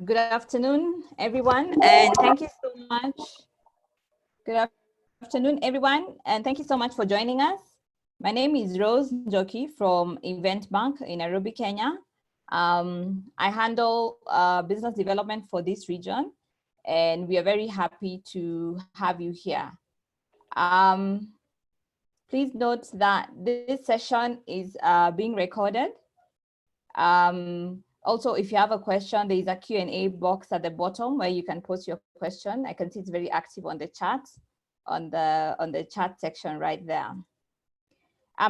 Good afternoon, everyone, and thank you so much. Good afternoon, everyone, and thank you so much for joining us. My name is Rose Njoki from Event Bank in Nairobi, Kenya. I handle business development for this region, and we are very happy to have you here. Please note that this session is being recorded. Also, if you have a question, there is a Q&A box at the bottom where you can post your question. I can see it's very active on the chat, on the chat section right there.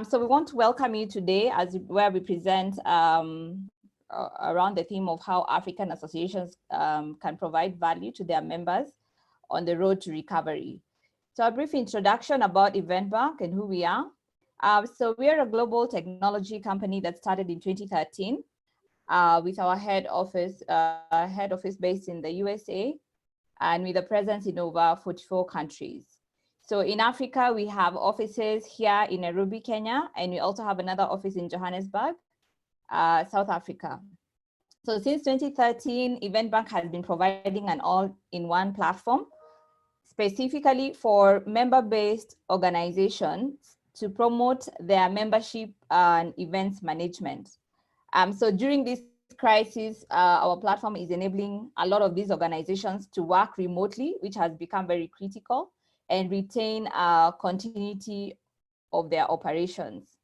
So we want to welcome you today where we present around the theme of how African associations can provide value to their members on the road to recovery. So a brief introduction about Eventbank and who we are. So we are a global technology company that started in 2013 with our head office based in the USA and with a presence in over 44 countries. So in Africa, we have offices here in Nairobi, Kenya, and we also have another office in Johannesburg, South Africa. So since 2013, Eventbank has been providing an all-in-one platform specifically for member-based organizations to promote their membership and events management. So during this crisis, our platform is enabling a lot of these organizations to work remotely, which has become very critical, and retain continuity of their operations.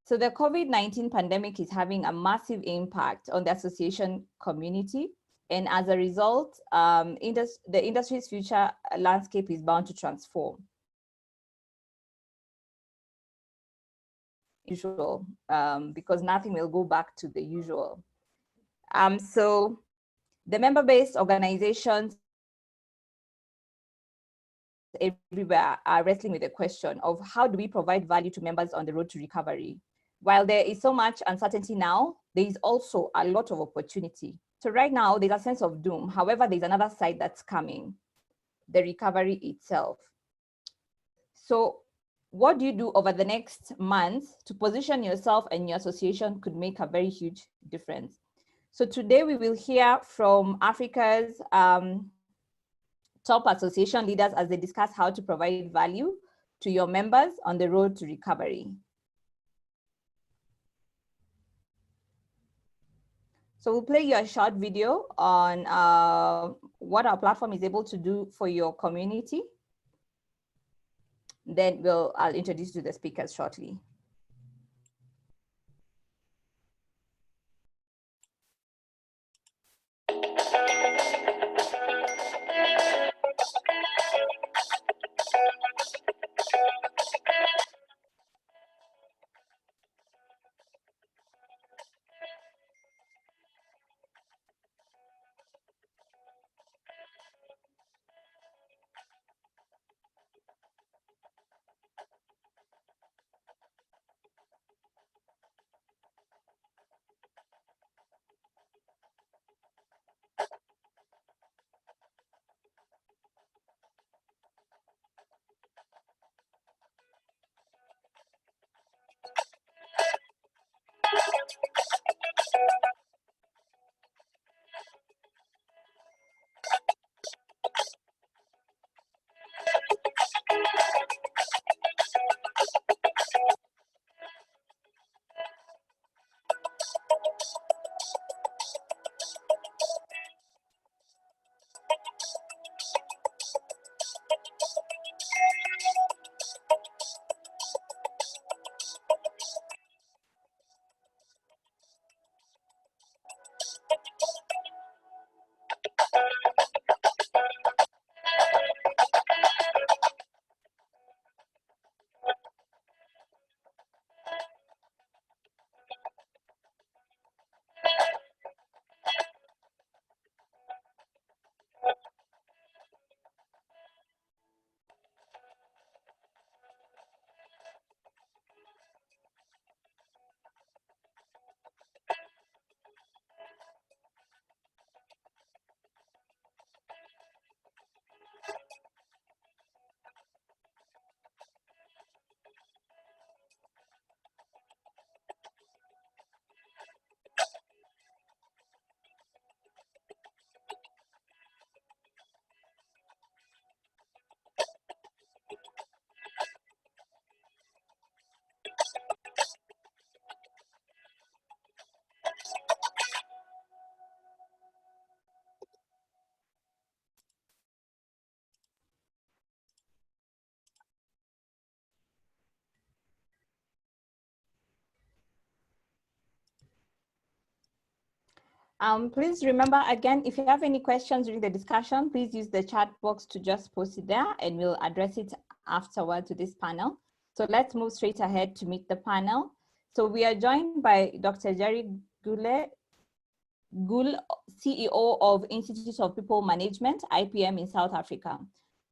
So the COVID-19 pandemic is having a massive impact on the association community. And as a result, the industry's future landscape is bound to transform. Usual, because nothing will go back to the usual. So the member-based organizations everywhere are wrestling with the question of how do we provide value to members on the road to recovery? While there is so much uncertainty now, there is also a lot of opportunity. So right now, there's a sense of doom. However, there's another side that's coming, the recovery itself. So what do you do over the next months to position yourself and your association could make a very huge difference? So today we will hear from Africa's top association leaders as they discuss how to provide value to your members on the road to recovery. So we'll play you a short video on what our platform is able to do for your community. Then I'll introduce you to the speakers shortly. Please remember, again, if you have any questions during the discussion, please use the chat box to just post it there and we'll address it afterward to this panel. So let's move straight ahead to meet the panel. So we are joined by Dr. Jerry Gul, CEO of Institute of People Management, IPM in South Africa.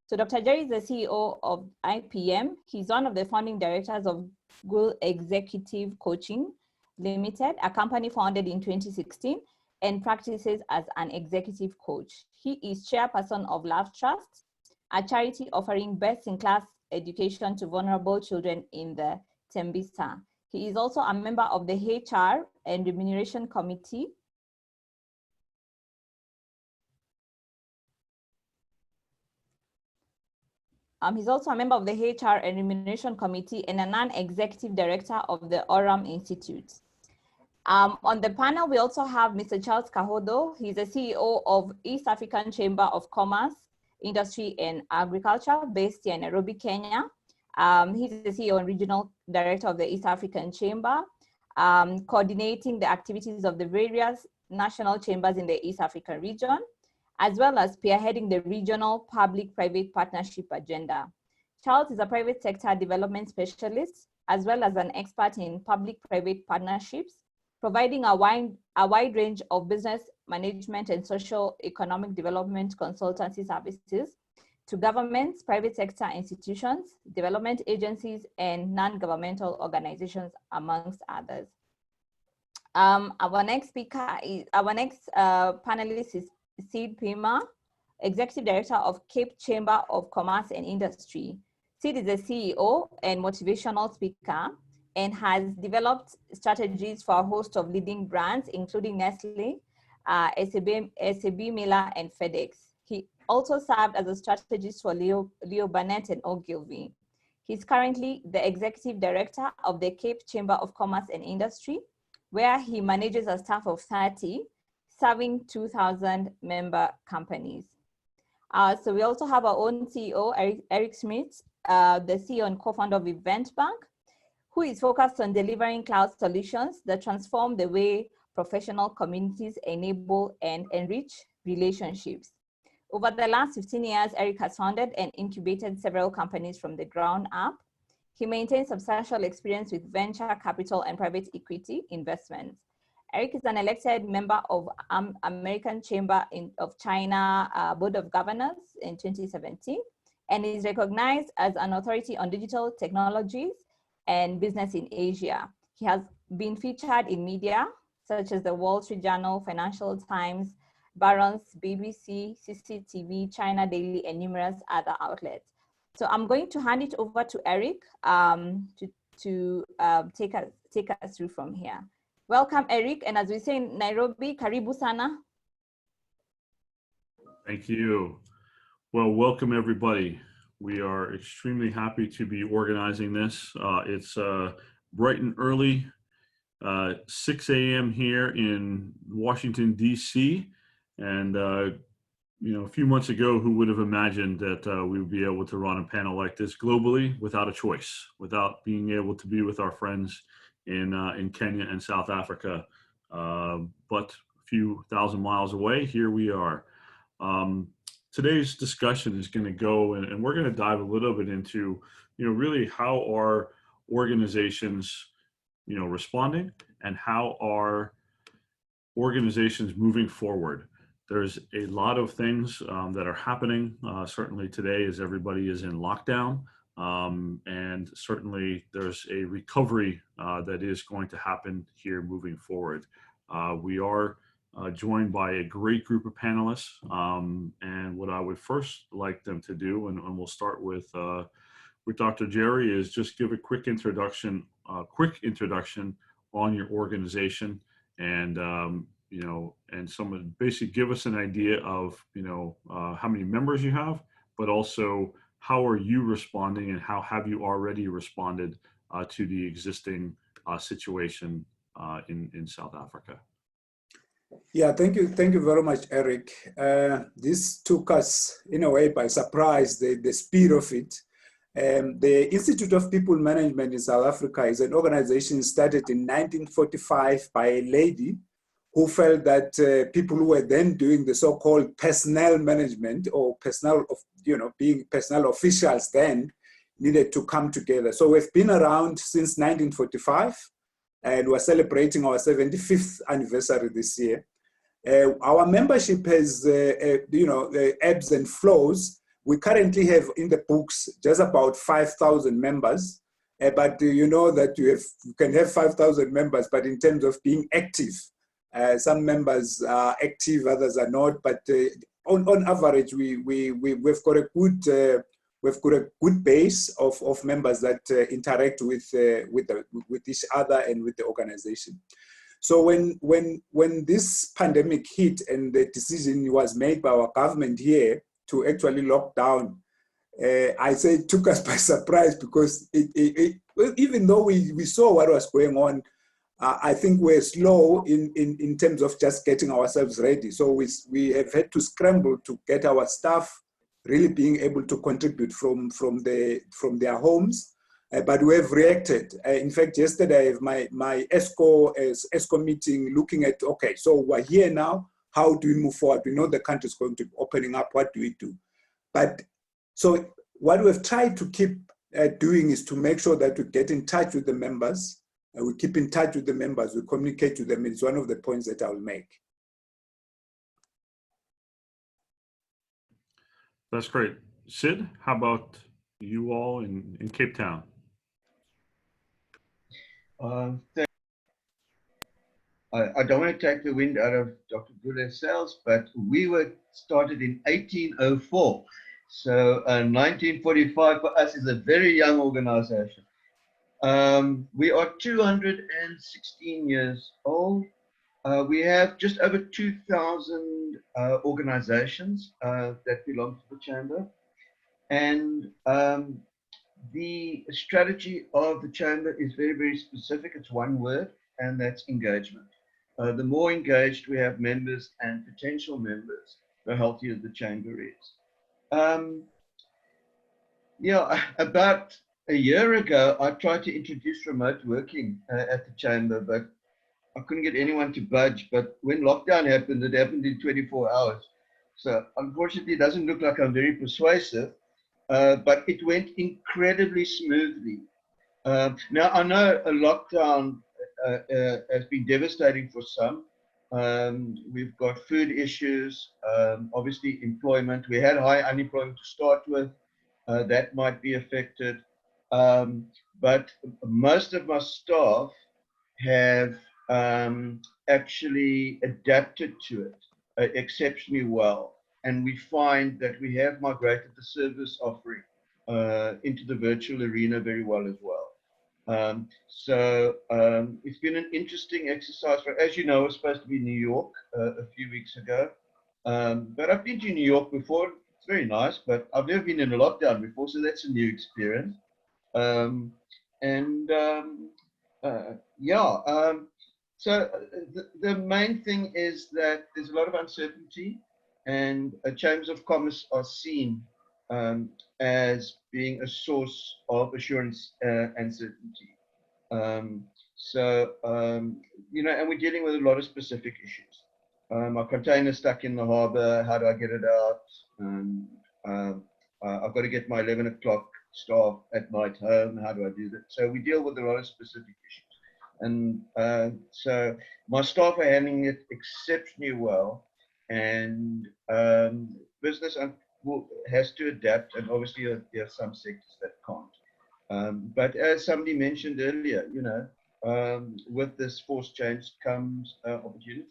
So Dr. Jerry is the CEO of IPM. He's one of the founding directors of Gul Executive Coaching Limited, a company founded in 2016 and practices as an executive coach. He is chairperson of Love Trust, a charity offering best-in-class education to vulnerable children in the Tembisa. He is also a member of the HR and Remuneration Committee. He's also a member of the HR and Remuneration Committee and a non-executive director of the Oram Institute. On the panel, we also have Mr. Charles Kahodo. He's the CEO of East African Chamber of Commerce, Industry and Agriculture based in Nairobi, Kenya. He's the CEO and Regional Director of the East African Chamber, coordinating the activities of the various national chambers in the East African region, as well as spearheading the regional public-private partnership agenda. Charles is a private sector development specialist, as well as an expert in public-private partnerships, providing a wide range of business management and social economic development consultancy services to governments, private sector institutions, development agencies, and non-governmental organizations, amongst others. Our next panelist is Sid Pima, Executive Director of Cape Chamber of Commerce and Industry. Sid is a CEO and motivational speaker and has developed strategies for a host of leading brands, including Nestle, SAB Miller, and FedEx. He also served as a strategist for Leo Burnett and Ogilvy. He's currently the Executive Director of the Cape Chamber of Commerce and Industry, where he manages a staff of 30, serving 2,000 member companies. So we also have our own CEO, Eric Schmidt, the CEO and co-founder of EventBank, who is focused on delivering cloud solutions that transform the way professional communities enable and enrich relationships. Over the last 15 years, Eric has founded and incubated several companies from the ground up. He maintains substantial experience with venture capital and private equity investments. Eric is an elected member of American Chamber of China Board of Governors in 2017, and is recognized as an authority on digital technologies and business in Asia. He has been featured in media, such as the Wall Street Journal, Financial Times, Barron's, BBC, CCTV, China Daily, and numerous other outlets. So I'm going to hand it over to Eric to take us through from here. Welcome, Eric, and as we say in Nairobi, karibu sana. Thank you. Well, welcome everybody. We are extremely happy to be organizing this. It's bright and early, 6 a.m. here in Washington, D.C. And, you know, a few months ago, who would have imagined that we would be able to run a panel like this globally without a choice, without being able to be with our friends in Kenya and South Africa, but a few thousand miles away, here we are. Today's discussion is going to go, and we're going to dive a little bit into, you know, really how are organizations, you know, responding, and how are organizations moving forward. There's a lot of things that are happening, certainly today as everybody is in lockdown. And certainly there's a recovery that is going to happen here moving forward. We are joined by a great group of panelists, and what I would first like them to do, and we'll start with Dr. Jerry, is just give a quick introduction on your organization, and you know, and someone basically give us an idea of, you know, how many members you have, but also how are you responding, and how have you already responded to the existing situation in South Africa? Yeah, thank you very much, Eric. This took us in a way by surprise, the speed of it. The Institute of People Management in South Africa is an organization started in 1945 by a lady who felt that people who were then doing the so-called personnel management or personnel of, being personnel officials then needed to come together. So we've been around since 1945 and we're celebrating our 75th anniversary this year. Our membership has, ebbs and flows. We currently have in the books just about 5,000 members. But you know that you can have 5,000 members, but in terms of being active, some members are active, others are not. But on average, we've got a good base of members that interact with each other and with the organization. So when this pandemic hit and the decision was made by our government here to actually lock down, I say it took us by surprise because even though we saw what was going on, I think we're slow in terms of just getting ourselves ready. So we have had to scramble to get our staff really being able to contribute from their homes. But we have reacted. In fact, yesterday I have my ESCO meeting looking at, okay, so we're here now. How do we move forward? We know the country is going to be opening up. What do we do? But so what we've tried to keep doing is to make sure that we get in touch with the members, and we keep in touch with the members, we communicate with them. It's one of the points that I will make. That's great. Sid, how about you all in Cape Town? I don't want to take the wind out of Dr. Gulev's sails, but we were started in 1804. So 1945 for us is a very young organization. We are 216 years old. We have just over 2,000 organizations that belong to the Chamber. And the strategy of the Chamber is very, very specific. It's one word, and that's engagement. The more engaged we have members and potential members, the healthier the Chamber is. About a year ago, I tried to introduce remote working at the Chamber, but I couldn't get anyone to budge. But when lockdown happened, it happened in 24 hours. So unfortunately, it doesn't look like I'm very persuasive, but it went incredibly smoothly. Now, I know a lockdown has been devastating for some. We've got food issues, obviously employment. We had high unemployment to start with. That might be affected. But most of my staff have actually adapted to it exceptionally well. And we find that we have migrated the service offering into the virtual arena very well as well. It's been an interesting exercise. As you know, I was supposed to be in New York a few weeks ago. But I've been to New York before. It's very nice, but I've never been in a lockdown before, so that's a new experience. So the main thing is that there's a lot of uncertainty, and chambers of commerce are seen as being a source of assurance and certainty. And we're dealing with a lot of specific issues. My container's stuck in the harbor. How do I get it out? I've got to get my 11 o'clock staff at night home. How do I do that? So we deal with a lot of specific issues. And so my staff are handling it exceptionally well. And business has to adapt. And obviously there are some sectors that can't. But as somebody mentioned earlier, with this forced change comes opportunity.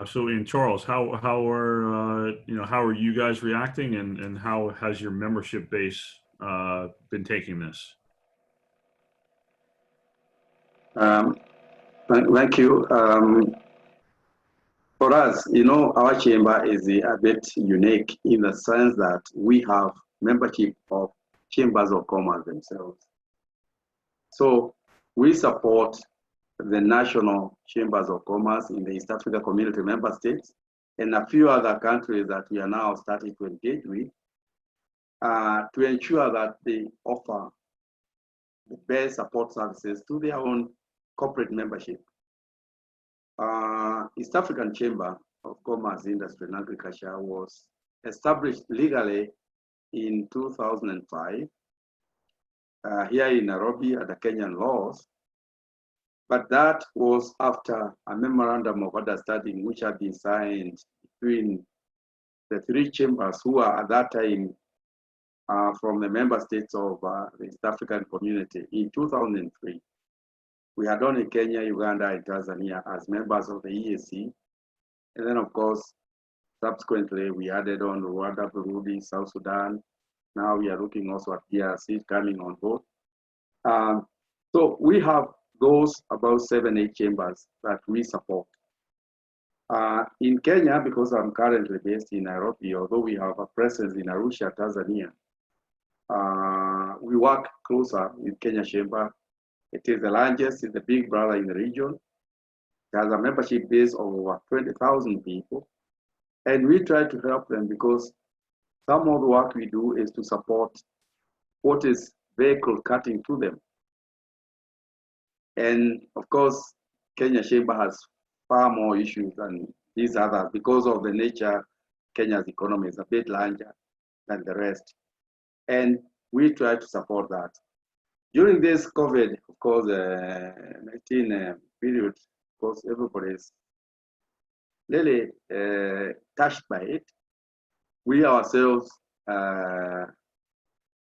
Absolutely. And Charles, how are you guys reacting, and how has your membership base been taking this? Thank you. For us, our chamber is a bit unique in the sense that we have membership of chambers of commerce themselves. So we support the national chambers of commerce in the East Africa Community member states and a few other countries that we are now starting to engage with to ensure that they offer the best support services to their own corporate membership. East African Chamber of Commerce, Industry and Agriculture was established legally in 2005 here in Nairobi under Kenyan laws. But that was after a memorandum of understanding which had been signed between the three chambers who are at that time from the member states of the East African Community in 2003. We had only Kenya, Uganda, and Tanzania as members of the EAC. And then, of course, subsequently, we added on Rwanda, Burundi, South Sudan. Now we are looking also at DRC coming on board. So we have those about 7-8 chambers that we support. In Kenya, because I'm currently based in Nairobi, although we have a presence in Arusha, Tanzania, we work closer with Kenya Chamber. It is the largest, it's the big brother in the region. It has a membership base of over 20,000 people. And we try to help them because some of the work we do is to support what is vehicle cutting to them. And of course, Kenya Chamber has far more issues than these others because of the nature Kenya's economy is a bit larger than the rest. And we try to support that. During this COVID, of course, 19 period, of course, everybody is really touched by it. We ourselves are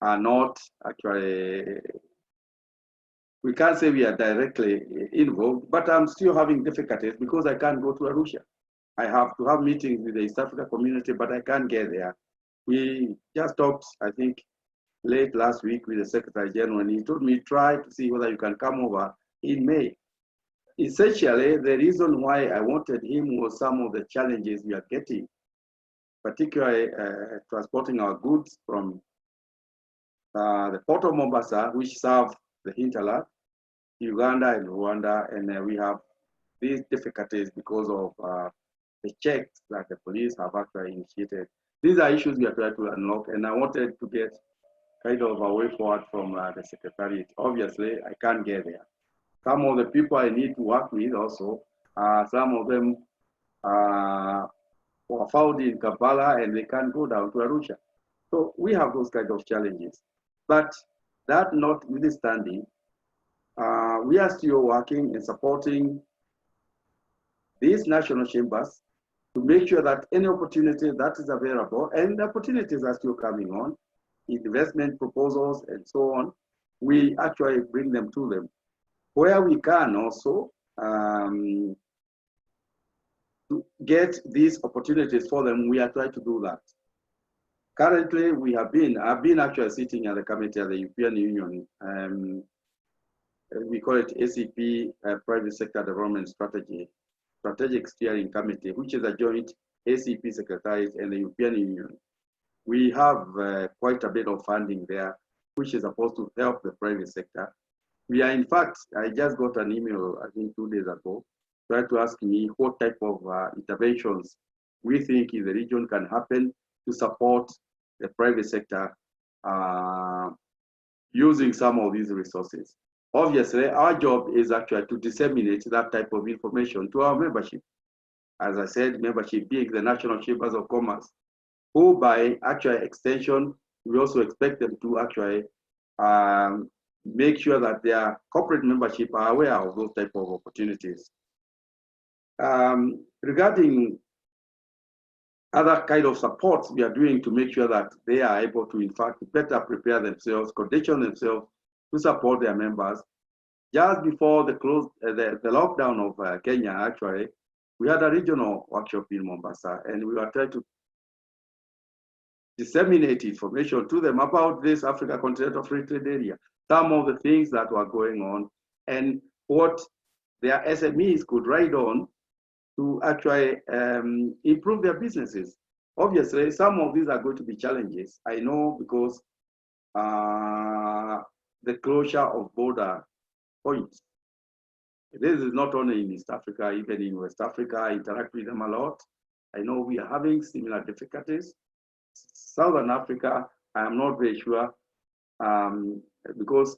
not actually, we can't say we are directly involved, but I'm still having difficulties because I can't go to Arusha. I have to have meetings with the East Africa community, but I can't get there. We just talked, I think, late last week with the Secretary General, and he told me, try to see whether you can come over in May. Essentially, the reason why I wanted him was some of the challenges we are getting, particularly transporting our goods from the port of Mombasa, which serve the hinterland, Uganda and Rwanda, and we have these difficulties because of the checks that the police have actually initiated. These are issues we are trying to unlock, and I wanted to get kind of a way forward from the Secretariat. Obviously, I can't get there. Some of the people I need to work with also, some of them were found in Kampala and they can't go down to Arusha. So we have those kind of challenges. But that notwithstanding, we are still working and supporting these national chambers to make sure that any opportunity that is available, and the opportunities are still coming on, investment proposals and so on, we actually bring them to them. Where we can also to get these opportunities for them, we are trying to do that. Currently, I've been actually sitting at the committee of the European Union. We call it ACP, Private Sector Development Strategy, Strategic Steering Committee, which is a joint ACP Secretariat and the European Union. We have quite a bit of funding there, which is supposed to help the private sector. We are, in fact, I just got an email, I think 2 days ago, trying to ask me what type of interventions we think in the region can happen to support the private sector using some of these resources. Obviously, our job is actually to disseminate that type of information to our membership. As I said, membership being the National Chambers of Commerce, who by actual extension, we also expect them to actually make sure that their corporate membership are aware of those type of opportunities. Regarding other kind of supports we are doing to make sure that they are able to, in fact, better prepare themselves, condition themselves to support their members. Just before the lockdown of Kenya, actually, we had a regional workshop in Mombasa, and we were trying to disseminate information to them about this Africa Continental Free Trade Area, some of the things that were going on, and what their SMEs could ride on to actually improve their businesses. Obviously, some of these are going to be challenges. I know because the closure of border points. This is not only in East Africa, even in West Africa, I interact with them a lot. I know we are having similar difficulties. Southern Africa, I am not very sure because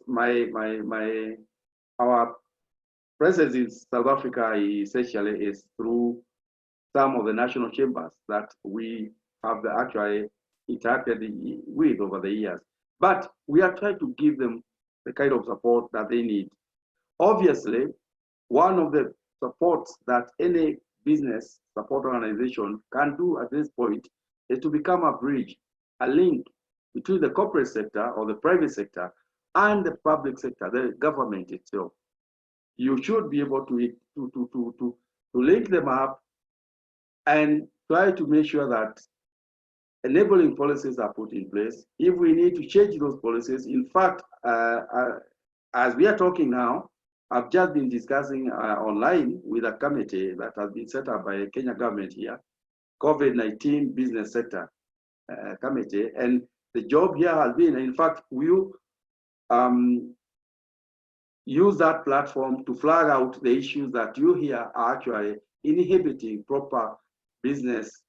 our presence in South Africa essentially is through some of the national chambers that we have actually interacted with over the years. But we are trying to give them the kind of support that they need. Obviously, one of the supports that any business support organization can do at this point is to become a bridge, a link between the corporate sector or the private sector and the public sector, the government itself. You should be able to link them up and try to make sure that enabling policies are put in place. If we need to change those policies, in fact, as we are talking now, I've just been discussing online with a committee that has been set up by the Kenya government here, COVID-19 Business Sector Committee, and the job here has been, in fact, we use that platform to flag out the issues that you hear are actually inhibiting proper business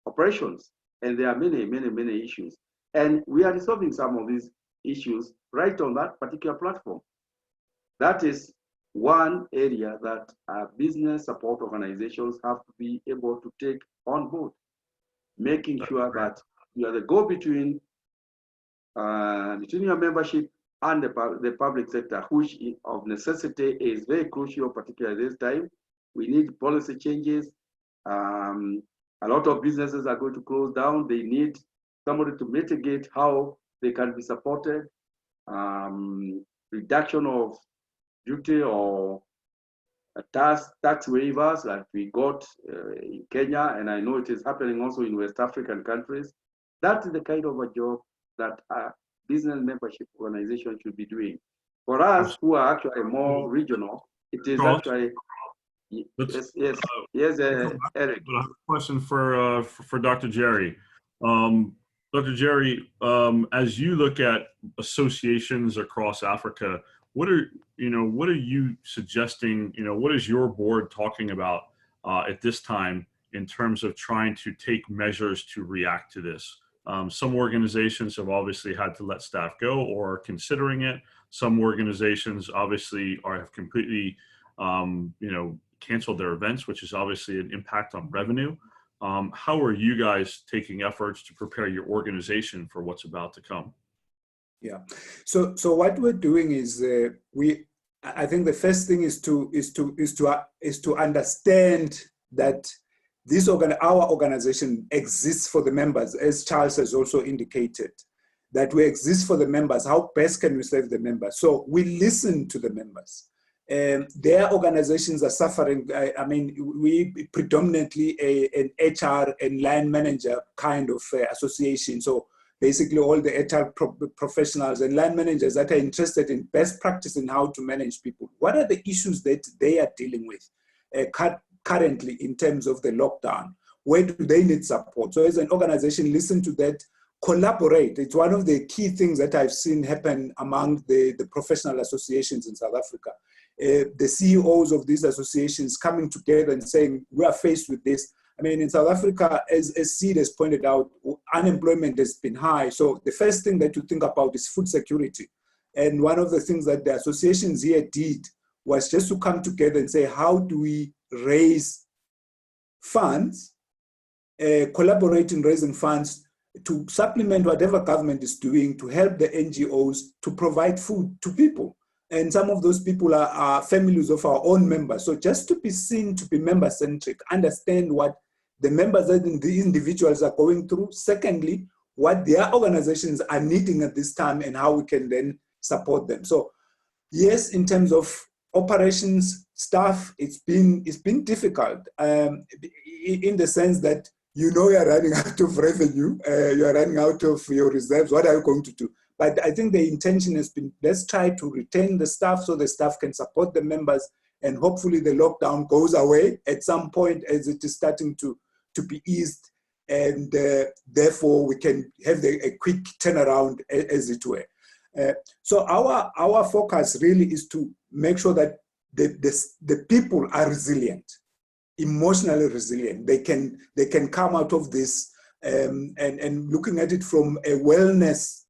operations. And there are many issues. And we are resolving some of these issues right on that particular platform. That is one area that business support organizations have to be able to take on board, making sure that you are the go-between between your membership and the public sector, which of necessity is very crucial, particularly this time. We need policy changes. A lot of businesses are going to close down. They need somebody to mitigate how they can be supported. Reduction of duty or tax waivers like we got in Kenya, and I know it is happening also in West African countries. That is the kind of a job that a business membership organization should be doing. For us who are actually more regional, it is actually, yes, Eric. I have a question for Dr. Jerry. Dr. Jerry, as you look at associations across Africa, what are you suggesting? What is your board talking about at this time in terms of trying to take measures to react to this? Some organizations have obviously had to let staff go or are considering it. Some organizations obviously have completely, canceled their events, which is obviously an impact on revenue. How are you guys taking efforts to prepare your organization for what's about to come? Yeah. So what we're doing is I think the first thing is to understand that our organization exists for the members, as Charles has also indicated, that we exist for the members. How best can we serve the members? So we listen to the members. Their organizations are suffering. I mean, we predominantly an HR and line manager kind of association. So basically all the HR professionals and line managers that are interested in best practice in how to manage people. What are the issues that they are dealing with currently in terms of the lockdown? Where do they need support? So as an organization, listen to that, collaborate. It's one of the key things that I've seen happen among the professional associations in South Africa. The CEOs of these associations coming together and saying, we are faced with this. I mean, in South Africa, as Sid has pointed out, unemployment has been high. So the first thing that you think about is food security. And one of the things that the associations here did was just to come together and say, how do we raise funds, collaborate in raising funds to supplement whatever government is doing to help the NGOs to provide food to people. And some of those people are families of our own members. So just to be seen to be member-centric, understand what the members and the individuals are going through. Secondly, what their organizations are needing at this time and how we can then support them. So yes, in terms of operations, staff, it's been difficult in the sense that you're running out of revenue, you're running out of your reserves. What are you going to do? But I think the intention has been, let's try to retain the staff so the staff can support the members, and hopefully the lockdown goes away at some point as it is starting to be eased, and therefore we can have a quick turnaround, as it were. So our focus really is to make sure that the people are resilient, emotionally resilient. They can come out of this and looking at it from a wellness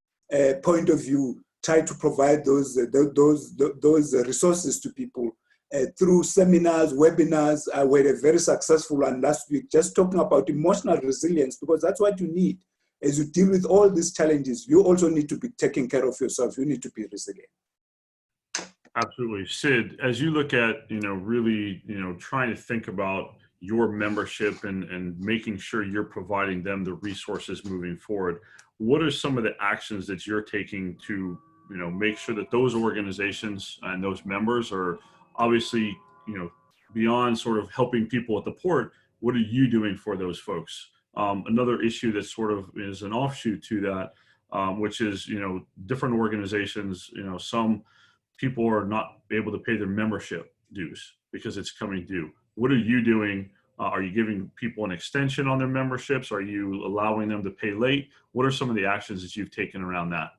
point of view, try to provide those resources to people through seminars, webinars. We were very successful one last week, just talking about emotional resilience, because that's what you need. As you deal with all these challenges, you also need to be taking care of yourself. You need to be resilient. Absolutely. Sid, as you look at, really, trying to think about your membership and making sure you're providing them the resources moving forward, what are some of the actions that you're taking to, make sure that those organizations and those members are obviously, beyond sort of helping people at the port? What are you doing for those folks? Another issue that sort of is an offshoot to that, which is, different organizations, some people are not able to pay their membership dues because it's coming due. What are you doing? Are you giving people an extension on their memberships? Are you allowing them to pay late? What are some of the actions that you've taken around that?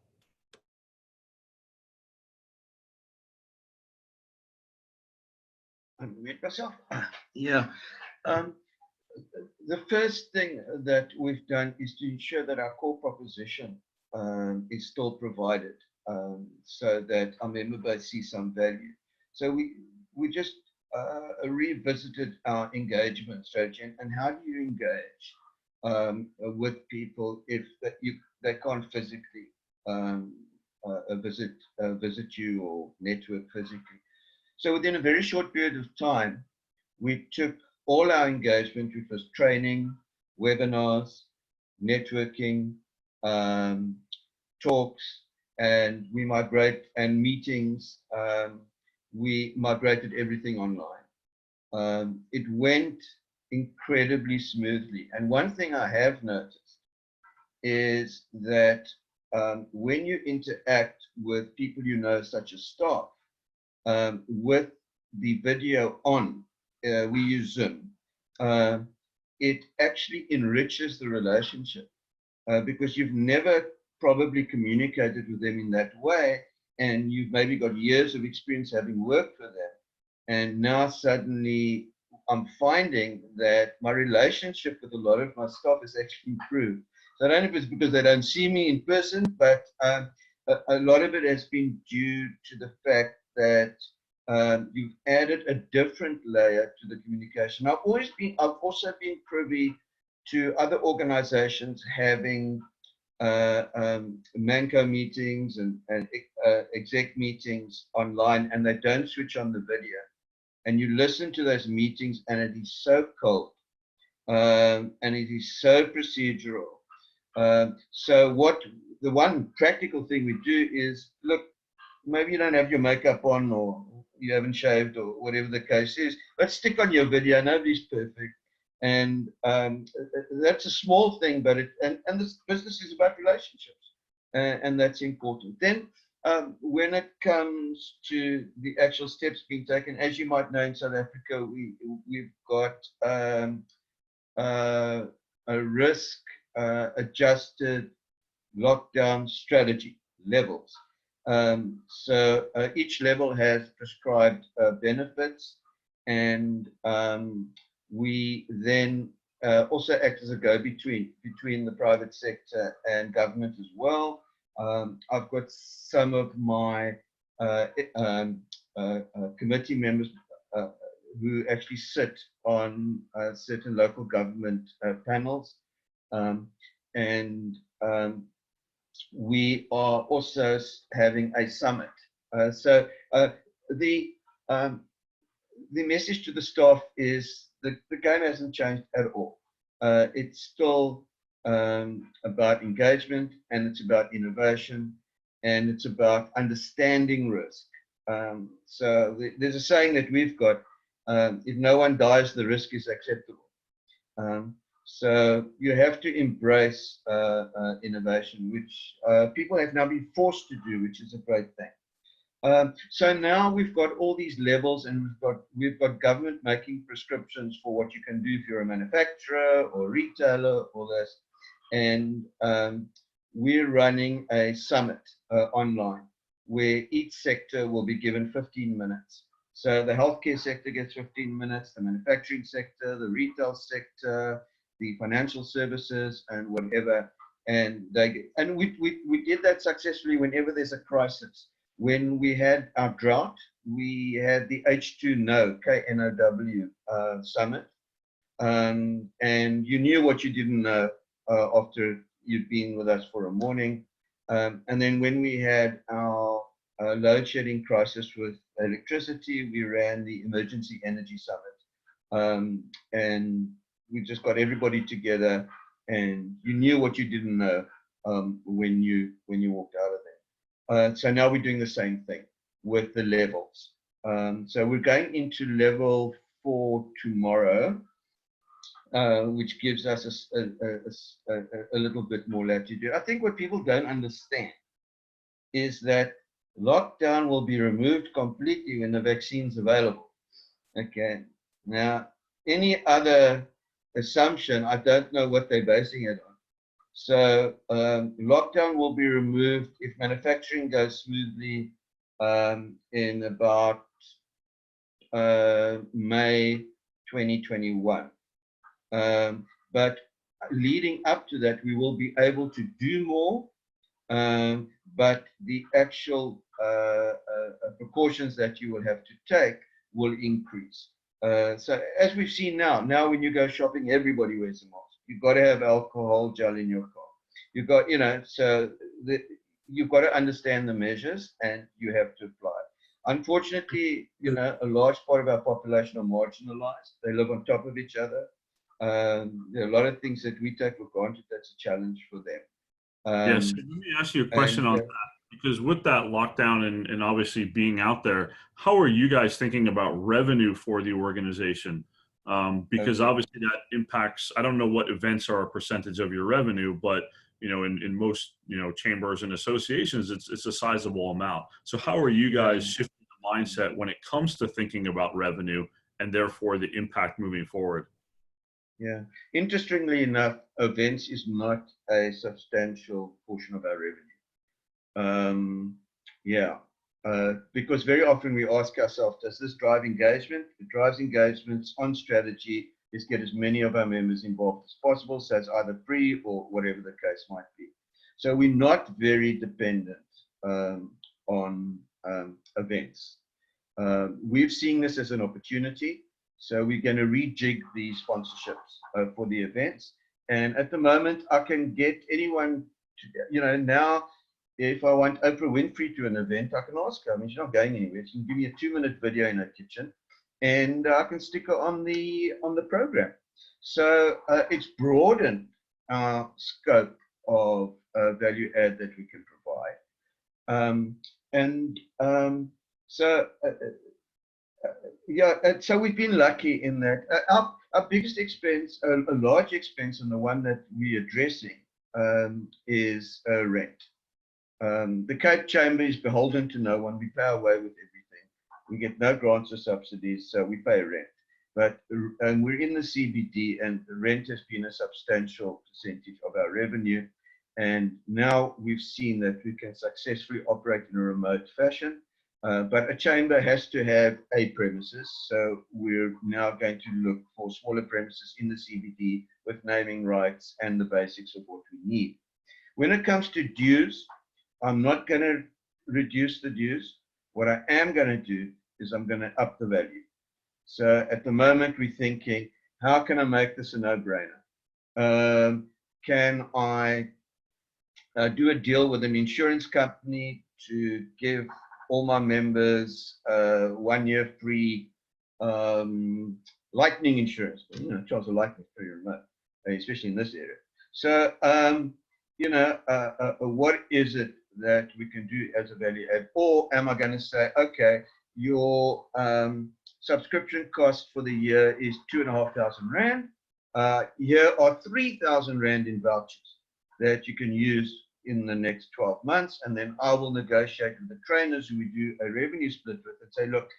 Unmute myself. Yeah. The first thing that we've done is to ensure that our core proposition is still provided, so that our member base sees some value. So we just revisited our engagement strategy and how do you engage with people if they can't physically visit you or network physically. So within a very short period of time, we took all our engagement, which was training, webinars, networking, talks, and meetings. We migrated everything online. It went incredibly smoothly. And one thing I have noticed is that when you interact with people such as staff, with the video on, we use Zoom, it actually enriches the relationship because you've never probably communicated with them in that way, and you've maybe got years of experience having worked with them. And now suddenly I'm finding that my relationship with a lot of my staff has actually improved. So I don't know if it's because they don't see me in person, but a lot of it has been due to the fact that you've added a different layer to the communication. I've also been privy to other organizations having Manco meetings and exec meetings online, and they don't switch on the video. And you listen to those meetings and it is so cold and it is so procedural. So the one practical thing we do is, look, maybe you don't have your makeup on or you haven't shaved or whatever the case is, but stick on your video. Nobody's perfect. And that's a small thing, but and this business is about relationships, and that's important. Then when it comes to the actual steps being taken, as you might know, in South Africa, we've got a risk adjusted lockdown strategy levels. So each level has prescribed benefits, and we then also act as a go-between between the private sector and government as well. I've got some of my committee members who actually sit on certain local government panels, and we are also having a summit. So the message to the staff is the game hasn't changed at all. It's still about engagement, and it's about innovation, and it's about understanding risk. So there's a saying that we've got, if no one dies, the risk is acceptable. So you have to embrace innovation, which people have now been forced to do, which is a great thing. So now we've got all these levels, and we've got government making prescriptions for what you can do if you're a manufacturer or retailer, all this. And we're running a summit online where each sector will be given 15 minutes. So the healthcare sector gets 15 minutes, the manufacturing sector, the retail sector, the financial services, and whatever. and we did that successfully whenever there's a crisis. When we had our drought, we had the H2KNOW, K-N-O-W summit, and you knew what you didn't know after you'd been with us for a morning. And then when we had our load shedding crisis with electricity, we ran the Emergency Energy Summit. And we just got everybody together, and you knew what you didn't know when you walked out of there. So now we're doing the same thing with the levels. So we're going into level 4 tomorrow, which gives us a little bit more latitude. I think what people don't understand is that lockdown will be removed completely when the vaccine's available. Okay. Now, any other assumption, I don't know what they're basing it on. So lockdown will be removed if manufacturing goes smoothly in about May 2021. But leading up to that, we will be able to do more, but the actual precautions that you will have to take will increase. So as we've seen now when you go shopping, everybody wears a mask. You've got to have alcohol gel in your car. You've got, so you've got to understand the measures and you have to apply. Unfortunately, a large part of our population are marginalized. They live on top of each other. There are a lot of things that we take for granted. That's a challenge for them. Yes, let me ask you a question on that. Because with that lockdown and obviously being out there, how are you guys thinking about revenue for the organization? Because obviously that impacts, I don't know what events are a percentage of your revenue, but in most, chambers and associations, it's a sizable amount. So how are you guys shifting the mindset when it comes to thinking about revenue and therefore the impact moving forward? Yeah, interestingly enough, events is not a substantial portion of our revenue. Because very often we ask ourselves, does this drive engagement? It drives engagements on strategy is get as many of our members involved as possible. So it's either free or whatever the case might be. So we're not very dependent on events. We've seen this as an opportunity. So we're going to rejig these sponsorships for the events. And at the moment, I can get anyone to, now, if I want Oprah Winfrey to an event, I can ask her. I mean, she's not going anywhere. She can give me a 2-minute video in her kitchen, and I can stick her on the program. So it's broadened our scope of value add that we can provide. So we've been lucky in that. Our biggest expense, a large expense, and the one that we're addressing is rent. The Cape Chamber is beholden to no one. We pay our way with everything. We get no grants or subsidies, so we pay rent. And we're in the CBD, and the rent has been a substantial percentage of our revenue. And now we've seen that we can successfully operate in a remote fashion. But a chamber has to have a premises. So we're now going to look for smaller premises in the CBD with naming rights and the basics of what we need. When it comes to dues, I'm not going to reduce the dues. What I am going to do is I'm going to up the value. So at the moment, we're thinking, how can I make this a no-brainer? Can I do a deal with an insurance company to give all my members 1 year free lightning insurance? Charles, the lightning is pretty remote, especially in this area. So, what is it that we can do as a value add? Or am I going to say, okay, your subscription cost for the year is 2,500 Rand. Here are 3,000 Rand in vouchers that you can use in the next 12 months. And then I will negotiate with the trainers who we do a revenue split with and say, look,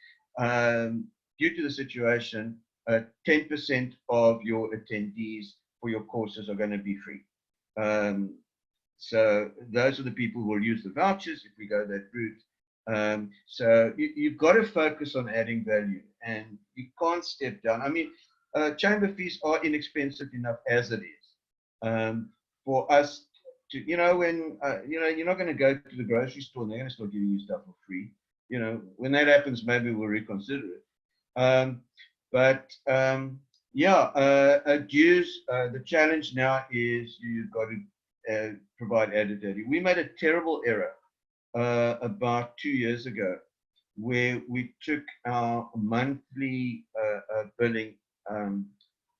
due to the situation, 10% of your attendees for your courses are going to be free. So those are the people who will use the vouchers if we go that route. So you've got to focus on adding value, and you can't step down. I mean, chamber fees are inexpensive enough as it is. For us, when you're not going to go to the grocery store and they're going to start giving you stuff for free. When that happens, maybe we'll reconsider it. Dues. The challenge now is you've got to provide added value. We made a terrible error about 2 years ago, where we took our monthly billing.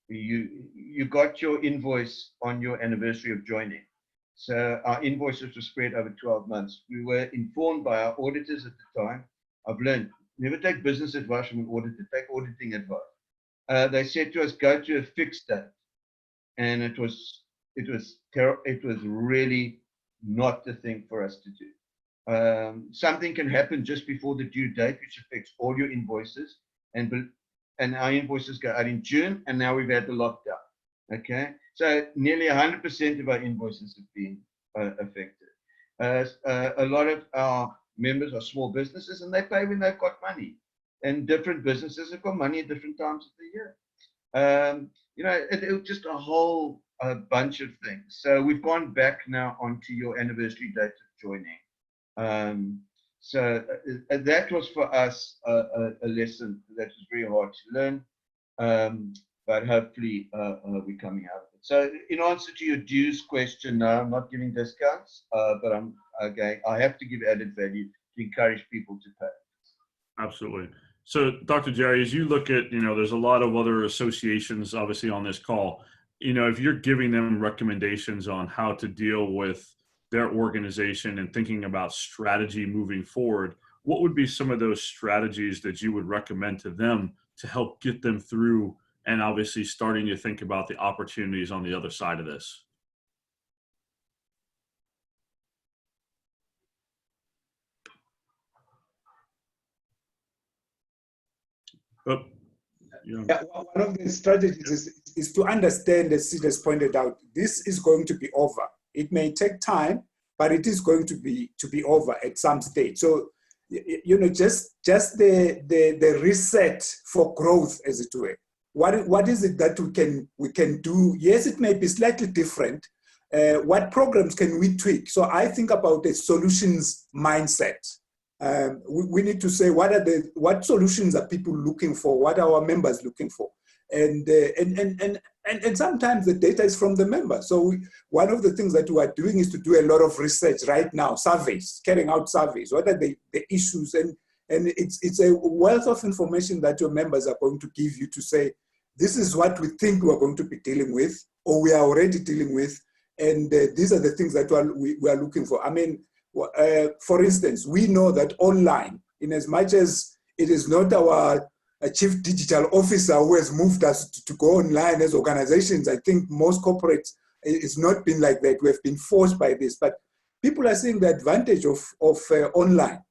You got your invoice on your anniversary of joining. So our invoices were spread over 12 months. We were informed by our auditors at the time. I've learned, never take business advice from an auditor, take auditing advice. They said to us, go to a fixed date. And it was terrible. It was really not the thing for us to do. Something can happen just before the due date, which affects all your invoices. And our invoices go out in June, and now we've had the lockdown. Okay, so nearly 100% of our invoices have been affected. A lot of our members are small businesses, and they pay when they've got money. And different businesses have got money at different times of the year. It was just a whole bunch of things. So we've gone back now onto your anniversary date of joining. So that was for us a lesson that was very hard to learn, but hopefully we're coming out of it. So in answer to your dues question, no, I'm not giving discounts, but I have to give added value to encourage people to pay. Absolutely. So Dr. Jerry, as you look at, there's a lot of other associations obviously on this call, if you're giving them recommendations on how to deal with their organization and thinking about strategy moving forward, what would be some of those strategies that you would recommend to them to help get them through and obviously starting to think about the opportunities on the other side of this? Yeah, one of the strategies is to understand, as Sid has pointed out, this is going to be over. It may take time, but it is going to be over at some stage. So, just the reset for growth, as it were. What is it that we can do? Yes, it may be slightly different. What programs can we tweak? So I think about a solutions mindset. We need to say what solutions are people looking for? What are our members looking for? And sometimes the data is from the members. So one of the things that we are doing is to do a lot of research right now, surveys, carrying out surveys. What are the issues? And it's a wealth of information that your members are going to give you to say, this is what we think we're going to be dealing with, or we are already dealing with, and these are the things that we are looking for. I mean, for instance, we know that online, in as much as it is not our chief digital officer who has moved us to go online as organizations, I think most corporates, it's not been like that. We have been forced by this, but people are seeing the advantage of online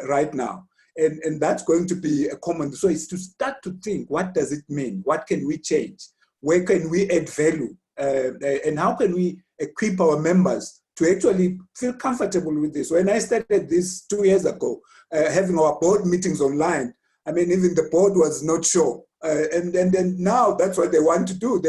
right now. And that's going to be a common. So it's to start to think, what does it mean? What can we change? Where can we add value? And how can we equip our members to actually feel comfortable with this? When I started this 2 years ago, having our board meetings online, I mean, even the board was not sure. And then now that's what they want to do.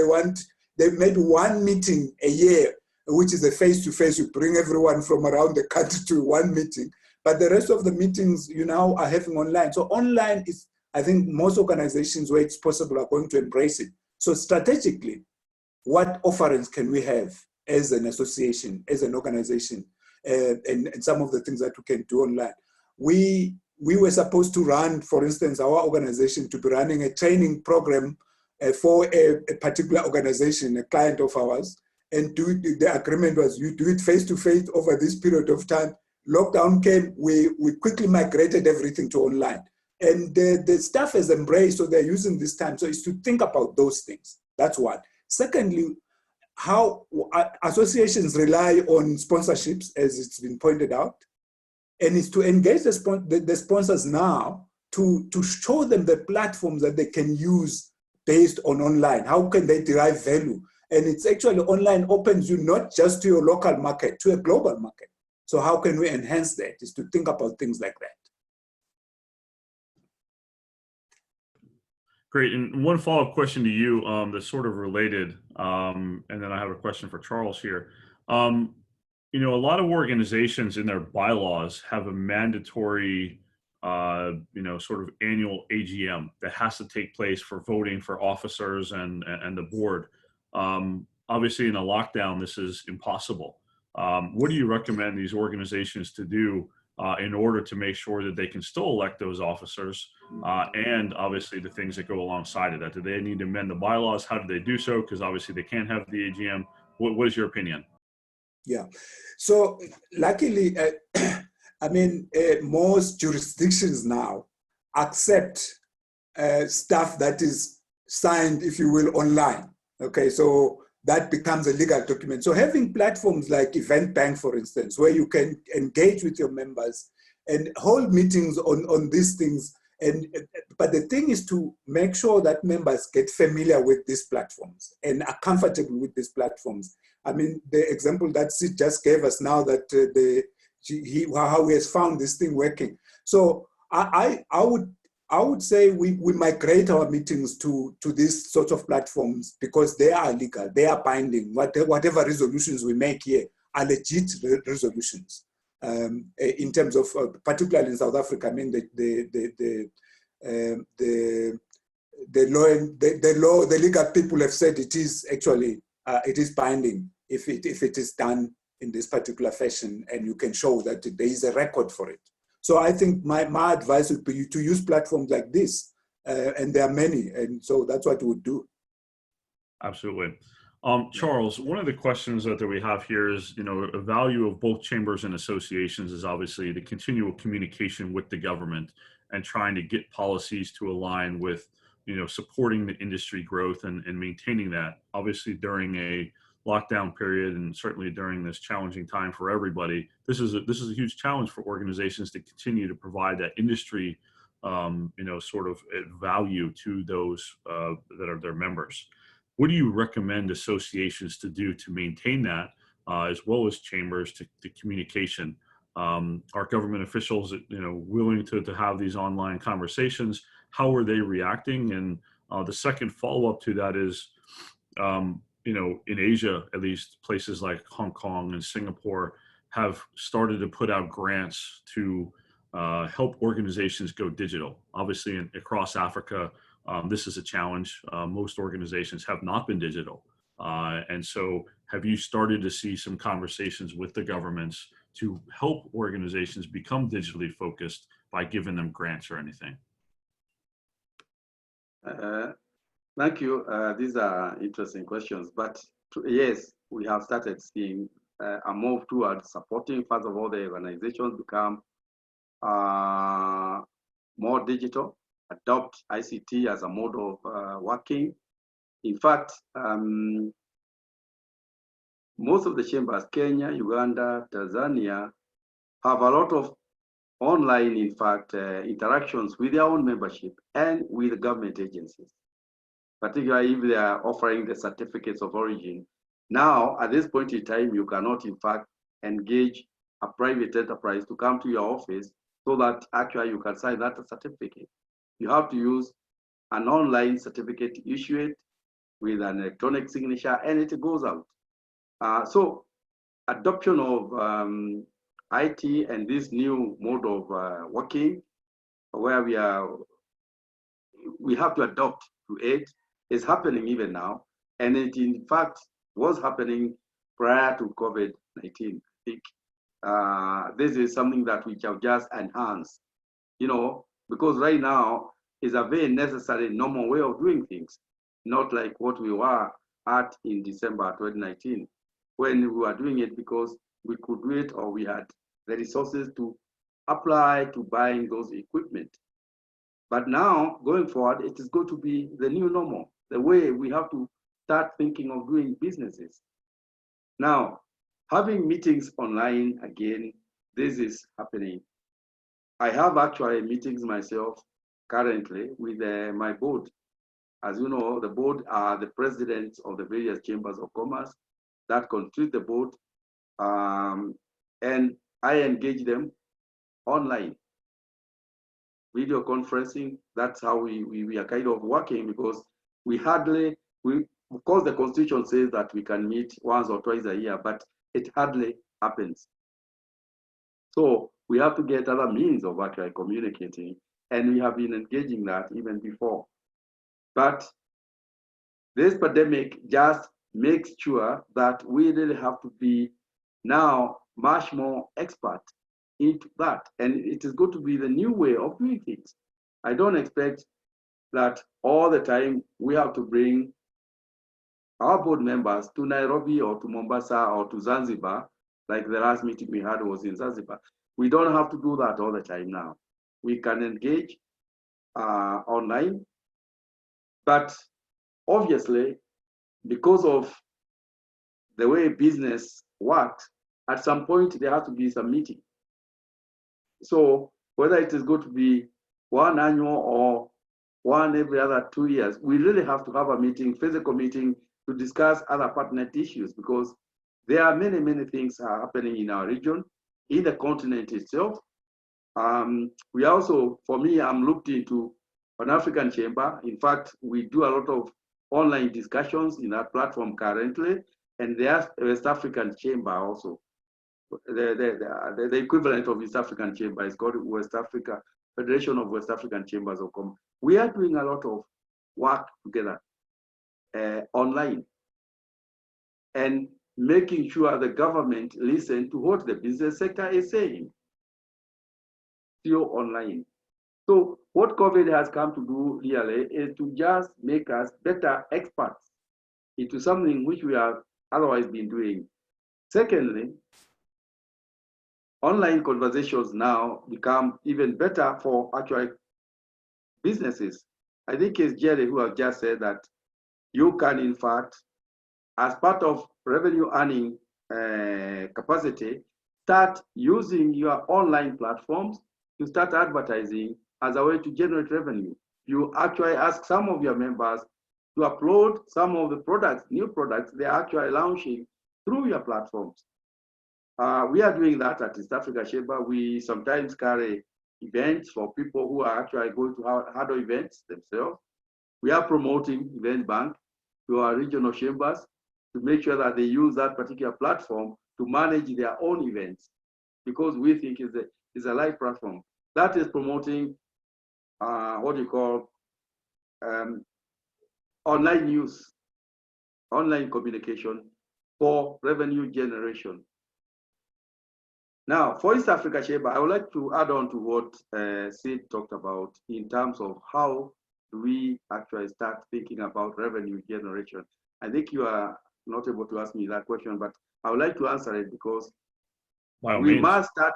They maybe one meeting a year, which is a face-to-face. You bring everyone from around the country to one meeting. But the rest of the meetings you now are having online. So online is, I think most organizations where it's possible are going to embrace it. So strategically, what offerings can we have as an association, as an organization, and some of the things that we can do online? We were supposed to run, for instance, our organization to be running a training program for a particular organization, a client of ours, and the agreement was you do it face-to-face over this period of time. Lockdown came, we quickly migrated everything to online. And the staff has embraced, so they're using this time. So it's to think about those things. That's one. Secondly, how associations rely on sponsorships, as it's been pointed out, and it's to engage the sponsors now to show them the platforms that they can use based on online. How can they derive value? And it's actually online opens you not just to your local market, to a global market. So how can we enhance that? Is to think about things like that. Great. And one follow-up question to you that's sort of related, and then I have a question for Charles here. You know, a lot of organizations in their bylaws have a mandatory, you know, sort of annual AGM that has to take place for voting for officers and the board. Obviously, in a lockdown, this is impossible. What do you recommend these organizations to do in order to make sure that they can still elect those officers and obviously the things that go alongside of that? Do they need to amend the bylaws? How do they do so? Because obviously they can't have the AGM. What is your opinion? Yeah. So luckily, I mean, most jurisdictions now accept stuff that is signed, if you will, online. Okay, so that becomes a legal document. So having platforms like EventBank, for instance, where you can engage with your members and hold meetings on these things. But the thing is to make sure that members get familiar with these platforms and are comfortable with these platforms. I mean, the example that Sid just gave us now, that how he has found this thing working. So I would say we migrate our meetings to these sorts of platforms because they are legal, they are binding. Whatever resolutions we make here are legit resolutions. In terms of, particularly in South Africa, I mean, the legal people have said it is actually it is binding if it is done in this particular fashion, and you can show that there is a record for it. So I think my advice would be to use platforms like this, and there are many, and so that's what we would do. Absolutely. Charles, one of the questions that we have here is, you know, a value of both chambers and associations is obviously the continual communication with the government and trying to get policies to align with, you know, supporting the industry growth and maintaining that. Obviously, during a lockdown period and certainly during this challenging time for everybody, this is a huge challenge for organizations to continue to provide that industry, you know, sort of value to those that are their members. What do you recommend associations to do to maintain that, as well as chambers to communication? Are government officials, you know, willing to have these online conversations? How are they reacting? And the second follow-up to that is, you know, in Asia, at least places like Hong Kong and Singapore have started to put out grants to help organizations go digital. Obviously, across Africa, this is a challenge. Most organizations have not been digital. And so have you started to see some conversations with the governments to help organizations become digitally focused by giving them grants or anything? Thank you. These are interesting questions, but yes, we have started seeing a move towards supporting, first of all, the organizations become more digital, adopt ICT as a mode of working. In fact, most of the chambers, Kenya, Uganda, Tanzania, have a lot of online, in fact, interactions with their own membership and with government agencies, particularly if they are offering the certificates of origin. Now, at this point in time, you cannot, in fact, engage a private enterprise to come to your office so that actually you can sign that certificate. You have to use an online certificate, issue it with an electronic signature, and it goes out. So adoption of IT and this new mode of working, where we have to adopt to it, is happening even now. And it in fact was happening prior to COVID-19. I think this is something that we have just enhanced, you know, because right now is a very necessary normal way of doing things, not like what we were at in December 2019, when we were doing it because we could do it or we had the resources to apply to buying those equipment. But now, going forward, it is going to be the new normal, the way we have to start thinking of doing businesses. Now, having meetings online again, this is happening. I have actually meetings myself currently with my board. As you know, the board are the presidents of the various chambers of commerce that constitute the board, and I engage them online. Video conferencing, that's how we are kind of working, because of course the constitution says that we can meet once or twice a year, but it hardly happens. So we have to get other means of actually communicating, and we have been engaging that even before. But this pandemic just makes sure that we really have to be now much more expert into that. And it is going to be the new way of doing things. I don't expect that all the time we have to bring our board members to Nairobi or to Mombasa or to Zanzibar, like the last meeting we had was in Zanzibar. We don't have to do that all the time now. We can engage online, but obviously, because of the way business works, at some point there has to be some meeting. So whether it is going to be one annual or one every other 2 years, we really have to have a meeting, physical meeting, to discuss other pertinent issues, because there are many, many things are happening in our region, in the continent itself. We also, for me, I'm looked into an African Chamber. In fact, we do a lot of online discussions in our platform currently, and there's West African Chamber also. The equivalent of East African Chamber is called West Africa, Federation of West African Chambers of Commerce. We are doing a lot of work together online, and making sure the government listen to what the business sector is saying, still online. So what COVID has come to do really is to just make us better experts into something which we have otherwise been doing. Secondly, online conversations now become even better for actual businesses. I think it's Jerry who has just said that you can, in fact, as part of revenue earning capacity, start using your online platforms to start advertising as a way to generate revenue. You actually ask some of your members to upload some of the products, new products they're actually launching through your platforms. We are doing that at East Africa Chamber. We sometimes carry events for people who are actually going to handle events themselves. We are promoting Event Bank to our regional chambers to make sure that they use that particular platform to manage their own events, because we think is a live platform that is promoting what you call online news, online communication for revenue generation. Now, for East Africa Chamber, I would like to add on to what Sid talked about in terms of how do we actually start thinking about revenue generation. I think you are not able to ask me that question, but I would like to answer it, because we must start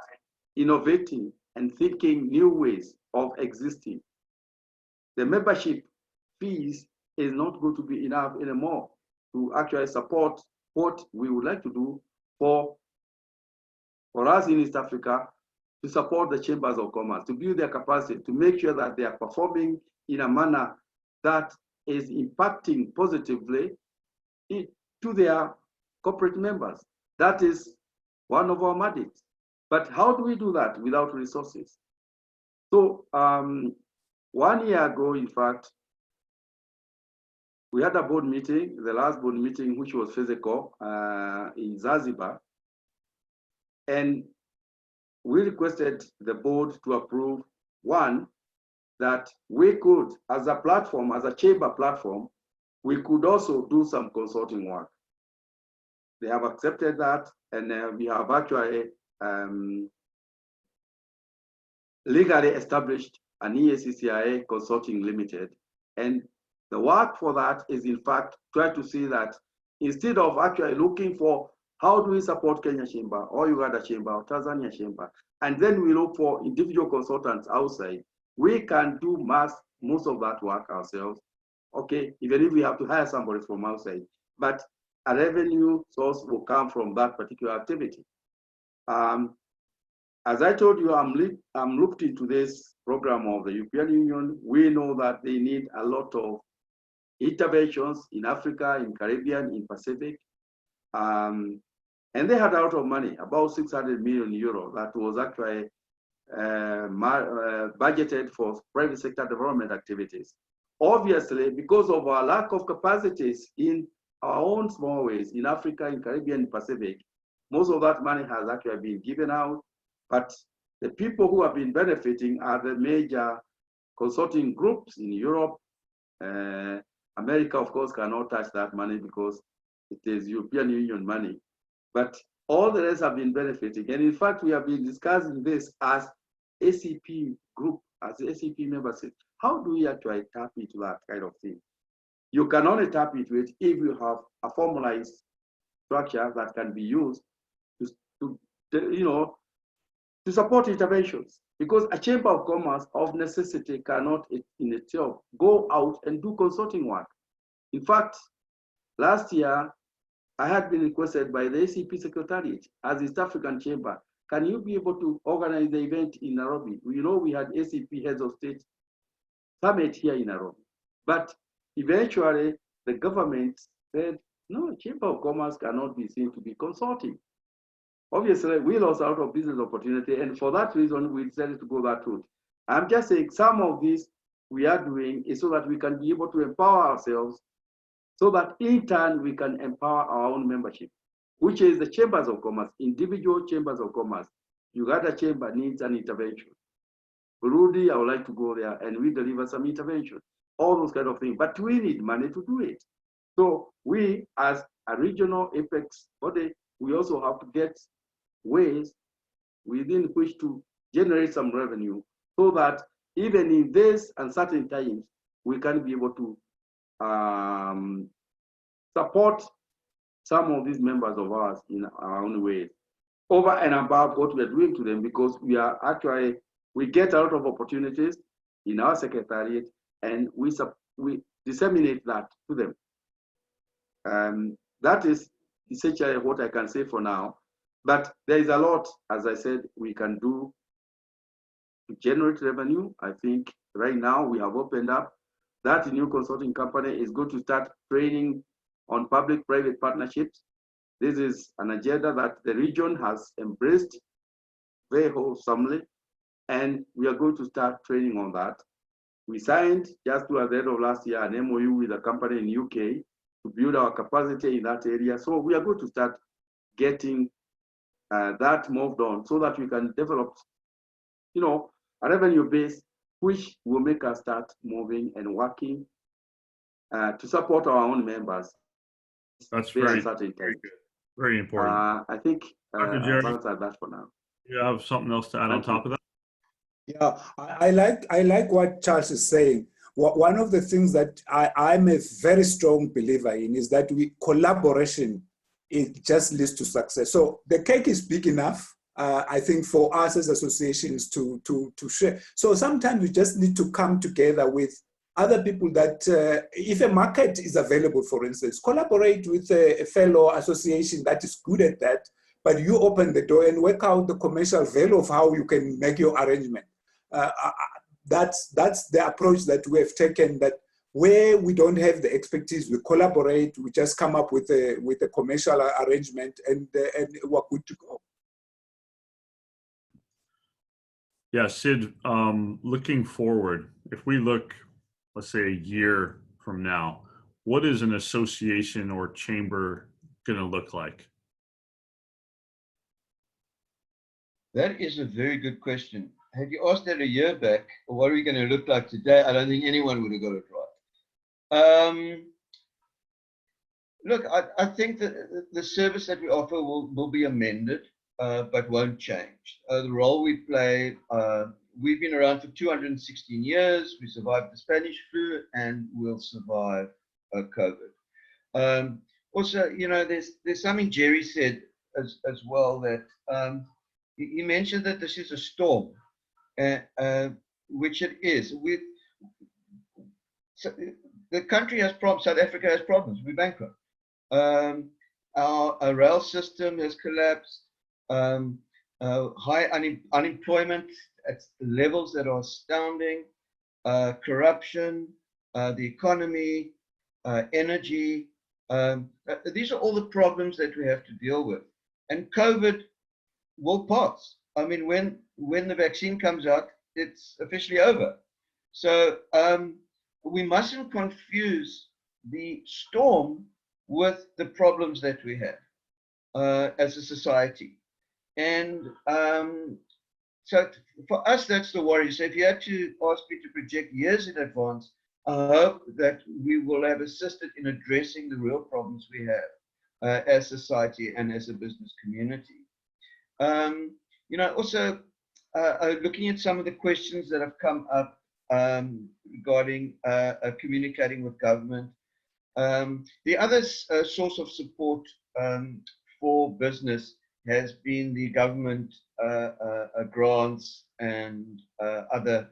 innovating and thinking new ways of existing. The membership fees is not going to be enough anymore to actually support what we would like to do for us in East Africa, to support the chambers of commerce, to build their capacity, to make sure that they are performing in a manner that is impacting positively to their corporate members. That is one of our mandates. But how do we do that without resources? So 1 year ago, in fact, we had a board meeting, the last board meeting, which was physical in Zanzibar. And we requested the board to approve, one, that we could, as a platform, as a chamber platform, we could also do some consulting work. They have accepted that, and we have actually legally established an EACCIA Consulting Limited. And the work for that is, in fact, try to see that instead of actually looking for how do we support Kenya Chamber or Uganda Chamber or Tanzania Chamber, and then we look for individual consultants outside, we can do most of that work ourselves. Okay, even if we have to hire somebody from outside, but a revenue source will come from that particular activity. As I told you, I'm looked into this program of the European Union. We know that they need a lot of interventions in Africa, in Caribbean, in Pacific. And they had a lot of money, about 600 million euro, that was actually budgeted for private sector development activities. Obviously, because of our lack of capacities in our own small ways in Africa, in Caribbean, and Pacific, Most of that money has actually been given out, but the people who have been benefiting are the major consulting groups in Europe. America, of course, cannot touch that money because it is European Union money. But all the rest have been benefiting. And in fact, we have been discussing this as ACP group, as ACP membership. How do we actually tap into that kind of thing? You can only tap into it if you have a formalized structure that can be used to support interventions. Because a chamber of commerce of necessity cannot in itself go out and do consulting work. In fact, last year, I had been requested by the ACP Secretariat as East African Chamber, can you be able to organize the event in Nairobi? We know we had ACP Heads of State Summit here in Nairobi. But eventually, the government said, no, Chamber of Commerce cannot be seen to be consulting. Obviously, we lost out of business opportunity, and for that reason, we decided to go that route. I'm just saying some of this we are doing is so that we can be able to empower ourselves, so that in turn we can empower our own membership, which is the chambers of commerce, individual chambers of commerce. Uganda Chamber needs an intervention. Burundi, I would like to go there and we deliver some intervention, all those kind of things, but we need money to do it. So we, as a regional apex body, we also have to get ways within which to generate some revenue so that even in this uncertain times, we can be able to support some of these members of ours in our own ways, over and above what we are doing to them, because we get a lot of opportunities in our secretariat and we disseminate that to them. That is essentially what I can say for now. But there is a lot, as I said, we can do to generate revenue. I think right now we have opened up that new consulting company is going to start training on public-private partnerships. This is an agenda that the region has embraced very wholesomely, and we are going to start training on that. We signed just at the end of last year an MOU with a company in UK to build our capacity in that area. So we are going to start getting that moved on so that we can develop, a revenue base which will make us start moving and working to support our own members. That's very good. Very important. I think Dr. Jerry, I've answered that for now. You have something else to add on top of that? Yeah, I like what Charles is saying. One of the things that I'm a very strong believer in is that collaboration, it just leads to success. So the cake is big enough, I think, for us as associations to share. So sometimes we just need to come together with other people that, if a market is available, for instance, collaborate with a fellow association that is good at that, but you open the door and work out the commercial value of how you can make your arrangement. That's the approach that we have taken, that where we don't have the expertise, we collaborate, we just come up with a commercial arrangement and we're good to go. Yeah, Sid, looking forward, if we look, let's say a year from now, what is an association or chamber going to look like? That is a very good question. Had you asked that a year back, what are we going to look like today? I don't think anyone would have got it right. Look, I think that the service that we offer will be amended, but won't change. The role we play, we've been around for 216 years. We survived the Spanish flu and we'll survive COVID. Also, there's something Jerry said as well, that he mentioned that this is a storm. Which it is. The country has problems. South Africa has problems. We're bankrupt. Our rail system has collapsed. High unemployment at levels that are astounding. Corruption, the economy, energy. These are all the problems that we have to deal with. And COVID will pass. I mean, when the vaccine comes out, it's officially over. So we mustn't confuse the storm with the problems that we have. as a society. And so for us, that's the worry. So if you had to ask me to project years in advance, I hope that we will have assisted in addressing the real problems we have as society and as a business community. You know, also looking at some of the questions that have come up regarding communicating with government. The other source of support for business has been the government grants and other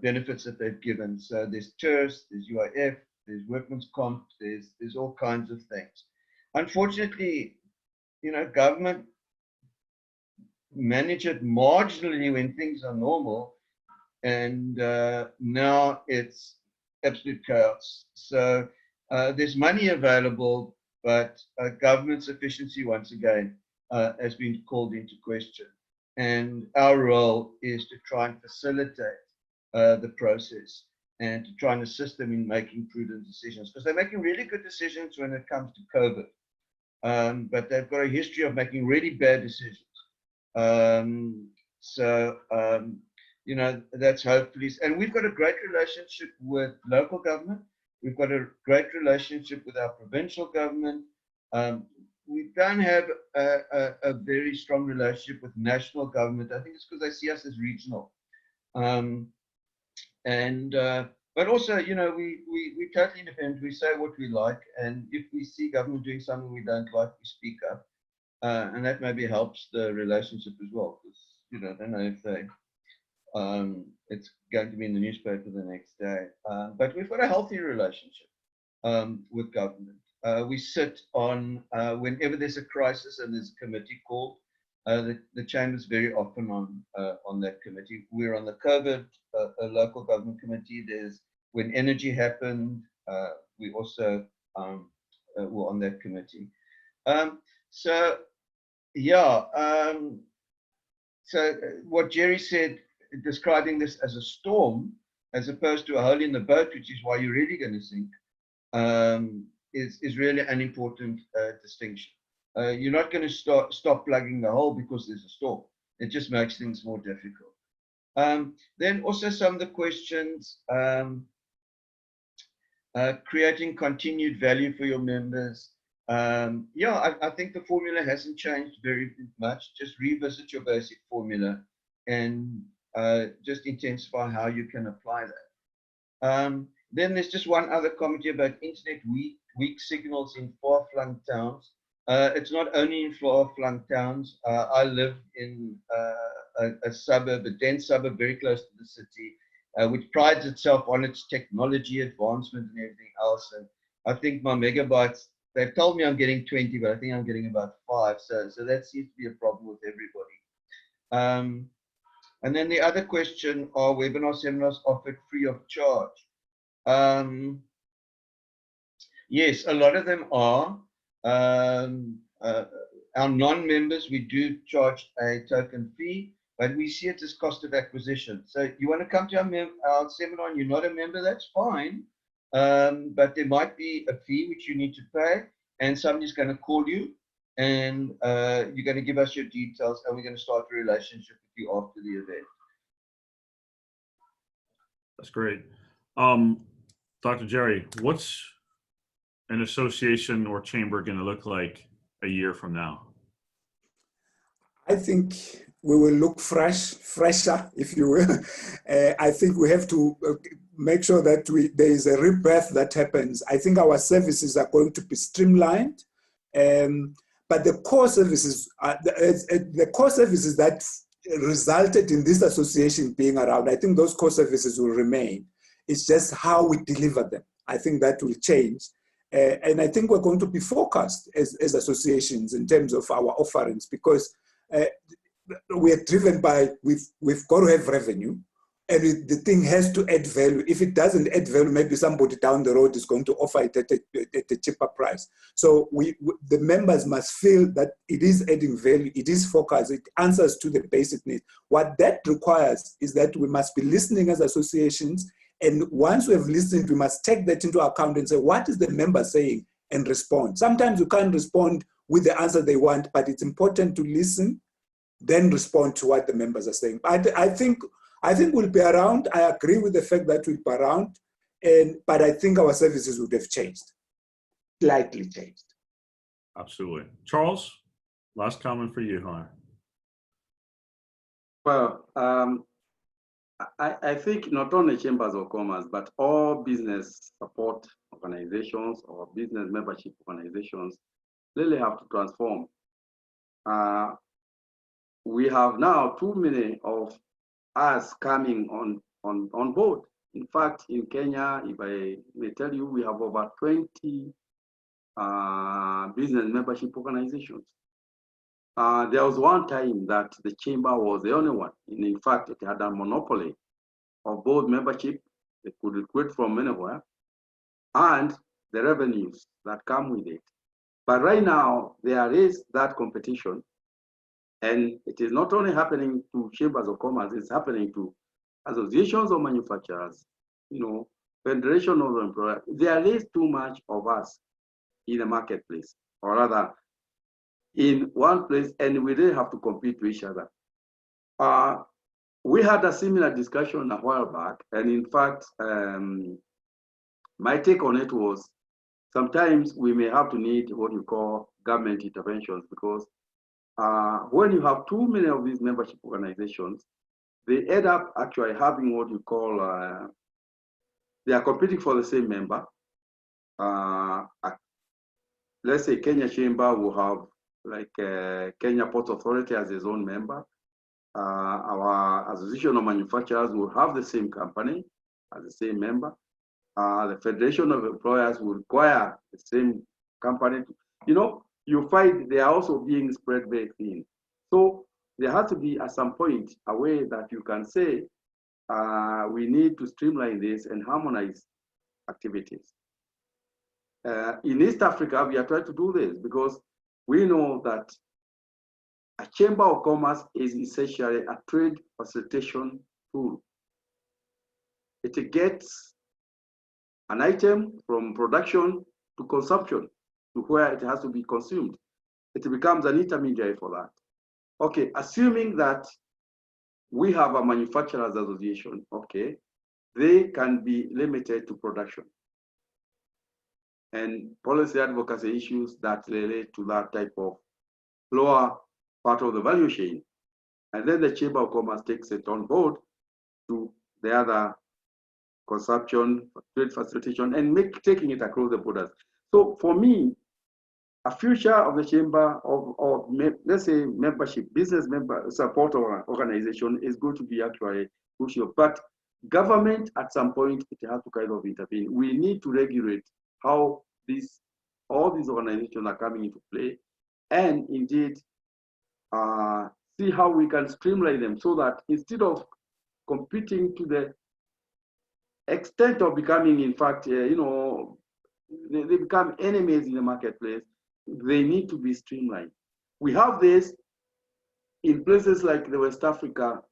benefits that they've given. So there's TERS, there's UIF, there's workman's comp, there's all kinds of things. Unfortunately, you know, government manage it marginally when things are normal, and now it's absolute chaos. So there's money available, but government's efficiency once again has been called into question. And our role is to try and facilitate the process and to try and assist them in making prudent decisions, because they're making really good decisions when it comes to COVID, but they've got a history of making really bad decisions. You know, that's hopefully, and we've got a great relationship with local government. We've got a great relationship with our provincial government. We don't have a very strong relationship with national government. I think it's because they see us as regional. But also, you know, we're totally independent. We say what we like, and if we see government doing something we don't like, we speak up. And that maybe helps the relationship as well, because, you know, they know if they, it's going to be in the newspaper the next day. But we've got a healthy relationship with government. We sit on, whenever there's a crisis and there's a committee called, the chamber's very often on that committee. We're on the COVID, a local government committee. There's, when energy happened, we also were on that committee. So what Jerry said, describing this as a storm, as opposed to a hole in the boat, which is why you're really going to sink, is really an important distinction. You're not going to stop plugging the hole because there's a storm. It just makes things more difficult. Then also some of the questions, creating continued value for your members. I think the formula hasn't changed very much. Just revisit your basic formula and just intensify how you can apply that. Then there's just one other comment about internet weak signals in far-flung towns. It's not only in far-flung towns. I live in a suburb, a dense suburb very close to the city, which prides itself on its technology advancement and everything else. And I think my megabytes, they've told me I'm getting 20, but I think I'm getting about 5. So that seems to be a problem with everybody. And then the other question, are webinar seminars offered free of charge? Yes, a lot of them are. Our non-members, we do charge a token fee, but we see it as cost of acquisition. So you want to come to our seminar and you're not a member, that's fine. But there might be a fee which you need to pay, and somebody's going to call you, and you're going to give us your details, and we're going to start a relationship with you after the event. That's great. Dr. Jerry, what's an association or chamber going to look like a year from now? I think we will look fresher, if you will. I think we have to make sure that there is a rebirth that happens. I think our services are going to be streamlined, but the core services, that resulted in this association being around, I think those core services will remain. It's just how we deliver them. I think that will change. And I think we're going to be focused as associations in terms of our offerings, because we are driven by, we've got to have revenue, and the thing has to add value. If it doesn't add value, maybe somebody down the road is going to offer it at a cheaper price. So the members must feel that it is adding value, it is focused, it answers to the basic needs. What that requires is that we must be listening as associations, and once we have listened, we must take that into account and say, what is the member saying, and respond. Sometimes you can't respond with the answer they want, but it's important to listen, then respond to what the members are saying. I think we'll be around. I agree with the fact that we'll be around, but I think our services would have changed, slightly changed. Absolutely. Charles, last comment for you, huh? Well, I think not only chambers of commerce, but all business support organizations or business membership organizations really have to transform. We have now too many of us coming on board. In fact, in Kenya, if I may tell you, we have over 20 business membership organizations. There was one time that the chamber was the only one. And in fact, it had a monopoly of both membership. They could recruit from anywhere and the revenues that come with it. But right now, there is that competition. And it is not only happening to chambers of commerce, it's happening to associations of manufacturers, federation of employers. There is too much of us in the marketplace, or rather in one place, and we really have to compete with each other. We had a similar discussion a while back, and in fact, my take on it was sometimes we may have to need what you call government interventions, because when you have too many of these membership organizations, they end up actually having what you call, they are competing for the same member. Let's say Kenya Chamber will have like Kenya Port Authority as its own member. Our Association of Manufacturers will have the same company as the same member. The Federation of Employers will require the same company. You find they are also being spread very thin. So there has to be at some point a way that you can say, we need to streamline this and harmonize activities. In East Africa, we are trying to do this because we know that a chamber of commerce is essentially a trade facilitation tool. It gets an item from production to consumption to where it has to be consumed. It becomes an intermediary for that. Okay, assuming that we have a manufacturers association, okay, they can be limited to production and policy advocacy issues that relate to that type of lower part of the value chain. And then the Chamber of Commerce takes it on board to the other consumption, trade facilitation, and taking it across the borders. So for me, a future of the Chamber of let's say membership, business member support organization is going to be actually crucial. But government at some point, it has to kind of intervene. We need to regulate how all these organizations are coming into play, and indeed see how we can streamline them so that instead of competing to the extent of becoming, in fact, they become enemies in the marketplace, they need to be streamlined. We have this in places like the West Africa.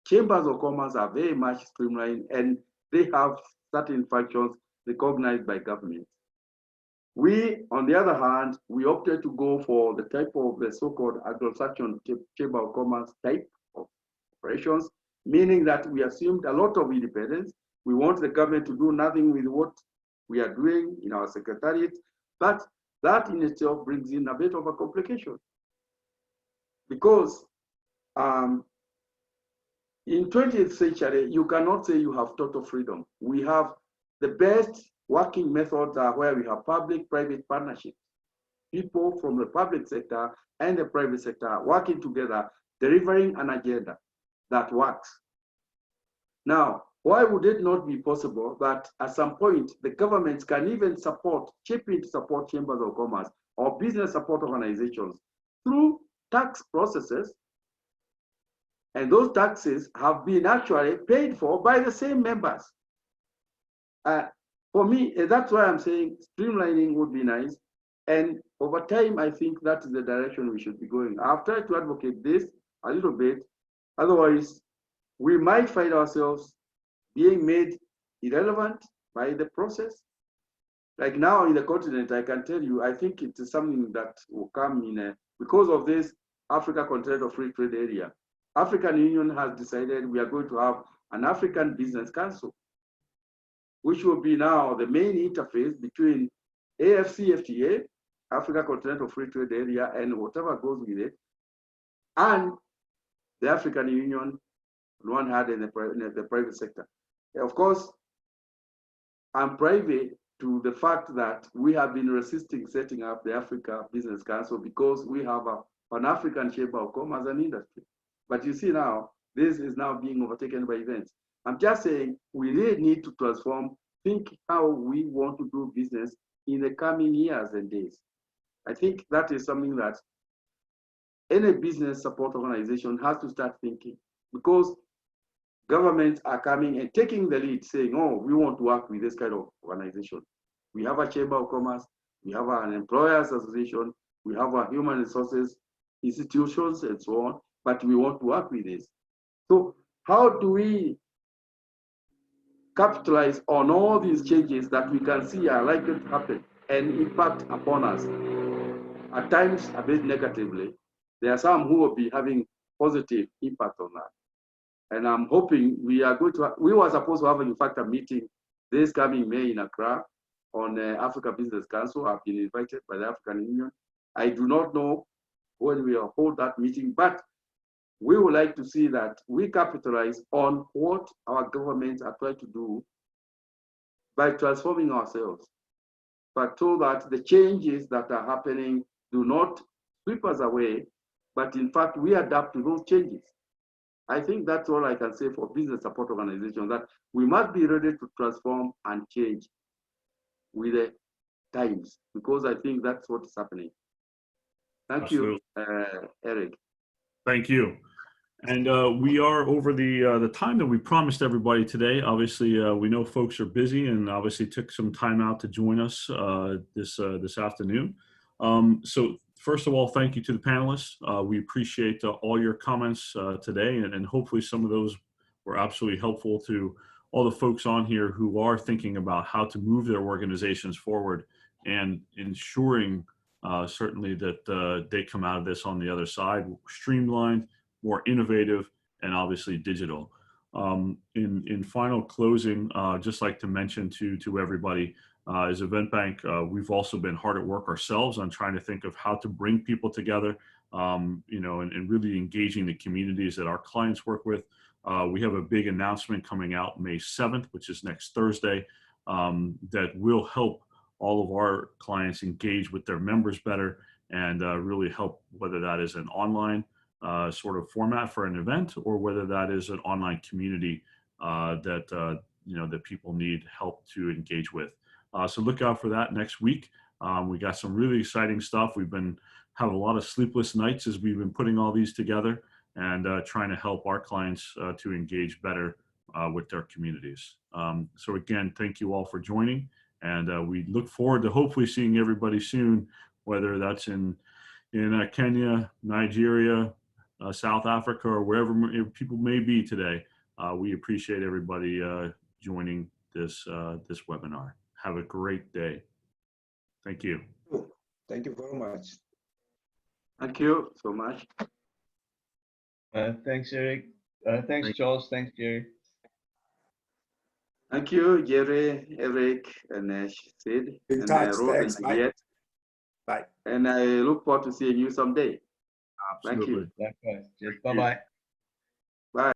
Chambers of commerce are very much streamlined and they have certain functions recognized by government. We, on the other hand, we opted to go for the type of the so-called Anglo-Saxon Chamber of Commerce type of operations, meaning that we assumed a lot of independence. We want the government to do nothing with what we are doing in our secretariat, but that in itself brings in a bit of a complication. Because in 20th century, you cannot say you have total freedom. We have the best working methods are where we have public-private partnerships. People from the public sector and the private sector working together, delivering an agenda that works. Now, why would it not be possible that at some point the governments can even chip in to support chambers of commerce or business support organizations through tax processes? And those taxes have been actually paid for by the same members. For me, that's why I'm saying streamlining would be nice. And over time, I think that is the direction we should be going. I've tried to advocate this a little bit. Otherwise, we might find ourselves being made irrelevant by the process. Like now in the continent, I can tell you, I think it is something that will come in because of this Africa Continental Free Trade Area. African Union has decided we are going to have an African Business Council, which will be now the main interface between AFCFTA, Africa Continental Free Trade Area, and whatever goes with it, and the African Union, on one hand, and the private sector. Of course, I'm privy to the fact that we have been resisting setting up the Africa Business Council because we have a Pan-African Chamber of Commerce and Industry. But you see now, this is now being overtaken by events. I'm just saying we really need to transform, think how we want to do business in the coming years and days. I think that is something that any business support organization has to start thinking, because governments are coming and taking the lead, saying, oh, we want to work with this kind of organization. We have a Chamber of Commerce, we have an employers association, we have a human resources institutions and so on, but we want to work with this. So how do we capitalize on all these changes that we can see are likely to happen and impact upon us? At times a bit negatively. There are some who will be having positive impact on that. And I'm hoping we are going to, we were supposed to have, in fact, a meeting this coming May in Accra on the Africa Business Council. I've been invited by the African Union. I do not know when we will hold that meeting, but we would like to see that we capitalize on what our governments are trying to do by transforming ourselves, but so that the changes that are happening do not sweep us away, but in fact, we adapt to those changes. I think that's all I can say for business support organizations, that we must be ready to transform and change with the times, because I think that's what is happening. Thank Absolutely. you, Eric. Thank you. And we are over the time that we promised everybody today. Obviously, we know folks are busy and obviously took some time out to join us this afternoon. So first of all, thank you to the panelists. We appreciate all your comments today, and hopefully some of those were absolutely helpful to all the folks on here who are thinking about how to move their organizations forward and ensuring certainly that they come out of this on the other side, streamlined, more innovative, and obviously digital. In final closing, just like to mention to everybody, as EventBank, we've also been hard at work ourselves on trying to think of how to bring people together, you know, and really engaging the communities that our clients work with. We have a big announcement coming out May 7th, which is next Thursday, that will help all of our clients engage with their members better and really help, whether that is an online sort of format for an event or whether that is an online community that you know, that people need help to engage with. So look out for that next week. We got some really exciting stuff. We've been having a lot of sleepless nights as we've been putting all these together and trying to help our clients to engage better with their communities. So again, thank you all for joining, and we look forward to hopefully seeing everybody soon, whether that's in Kenya, Nigeria, South Africa, or wherever people may be today. We appreciate everybody joining this webinar. Have a great day. Thank you. Thank you very much. Thank you so much. Thanks, Eric. Thanks, Charles. Thanks, Jerry. Thank you, Jerry, Eric, and Sid, In and touch. Rose, Thanks. and Bye. Juliet. Bye. And I look forward to seeing you someday. Absolutely. Thank you. Likewise. Just bye-bye.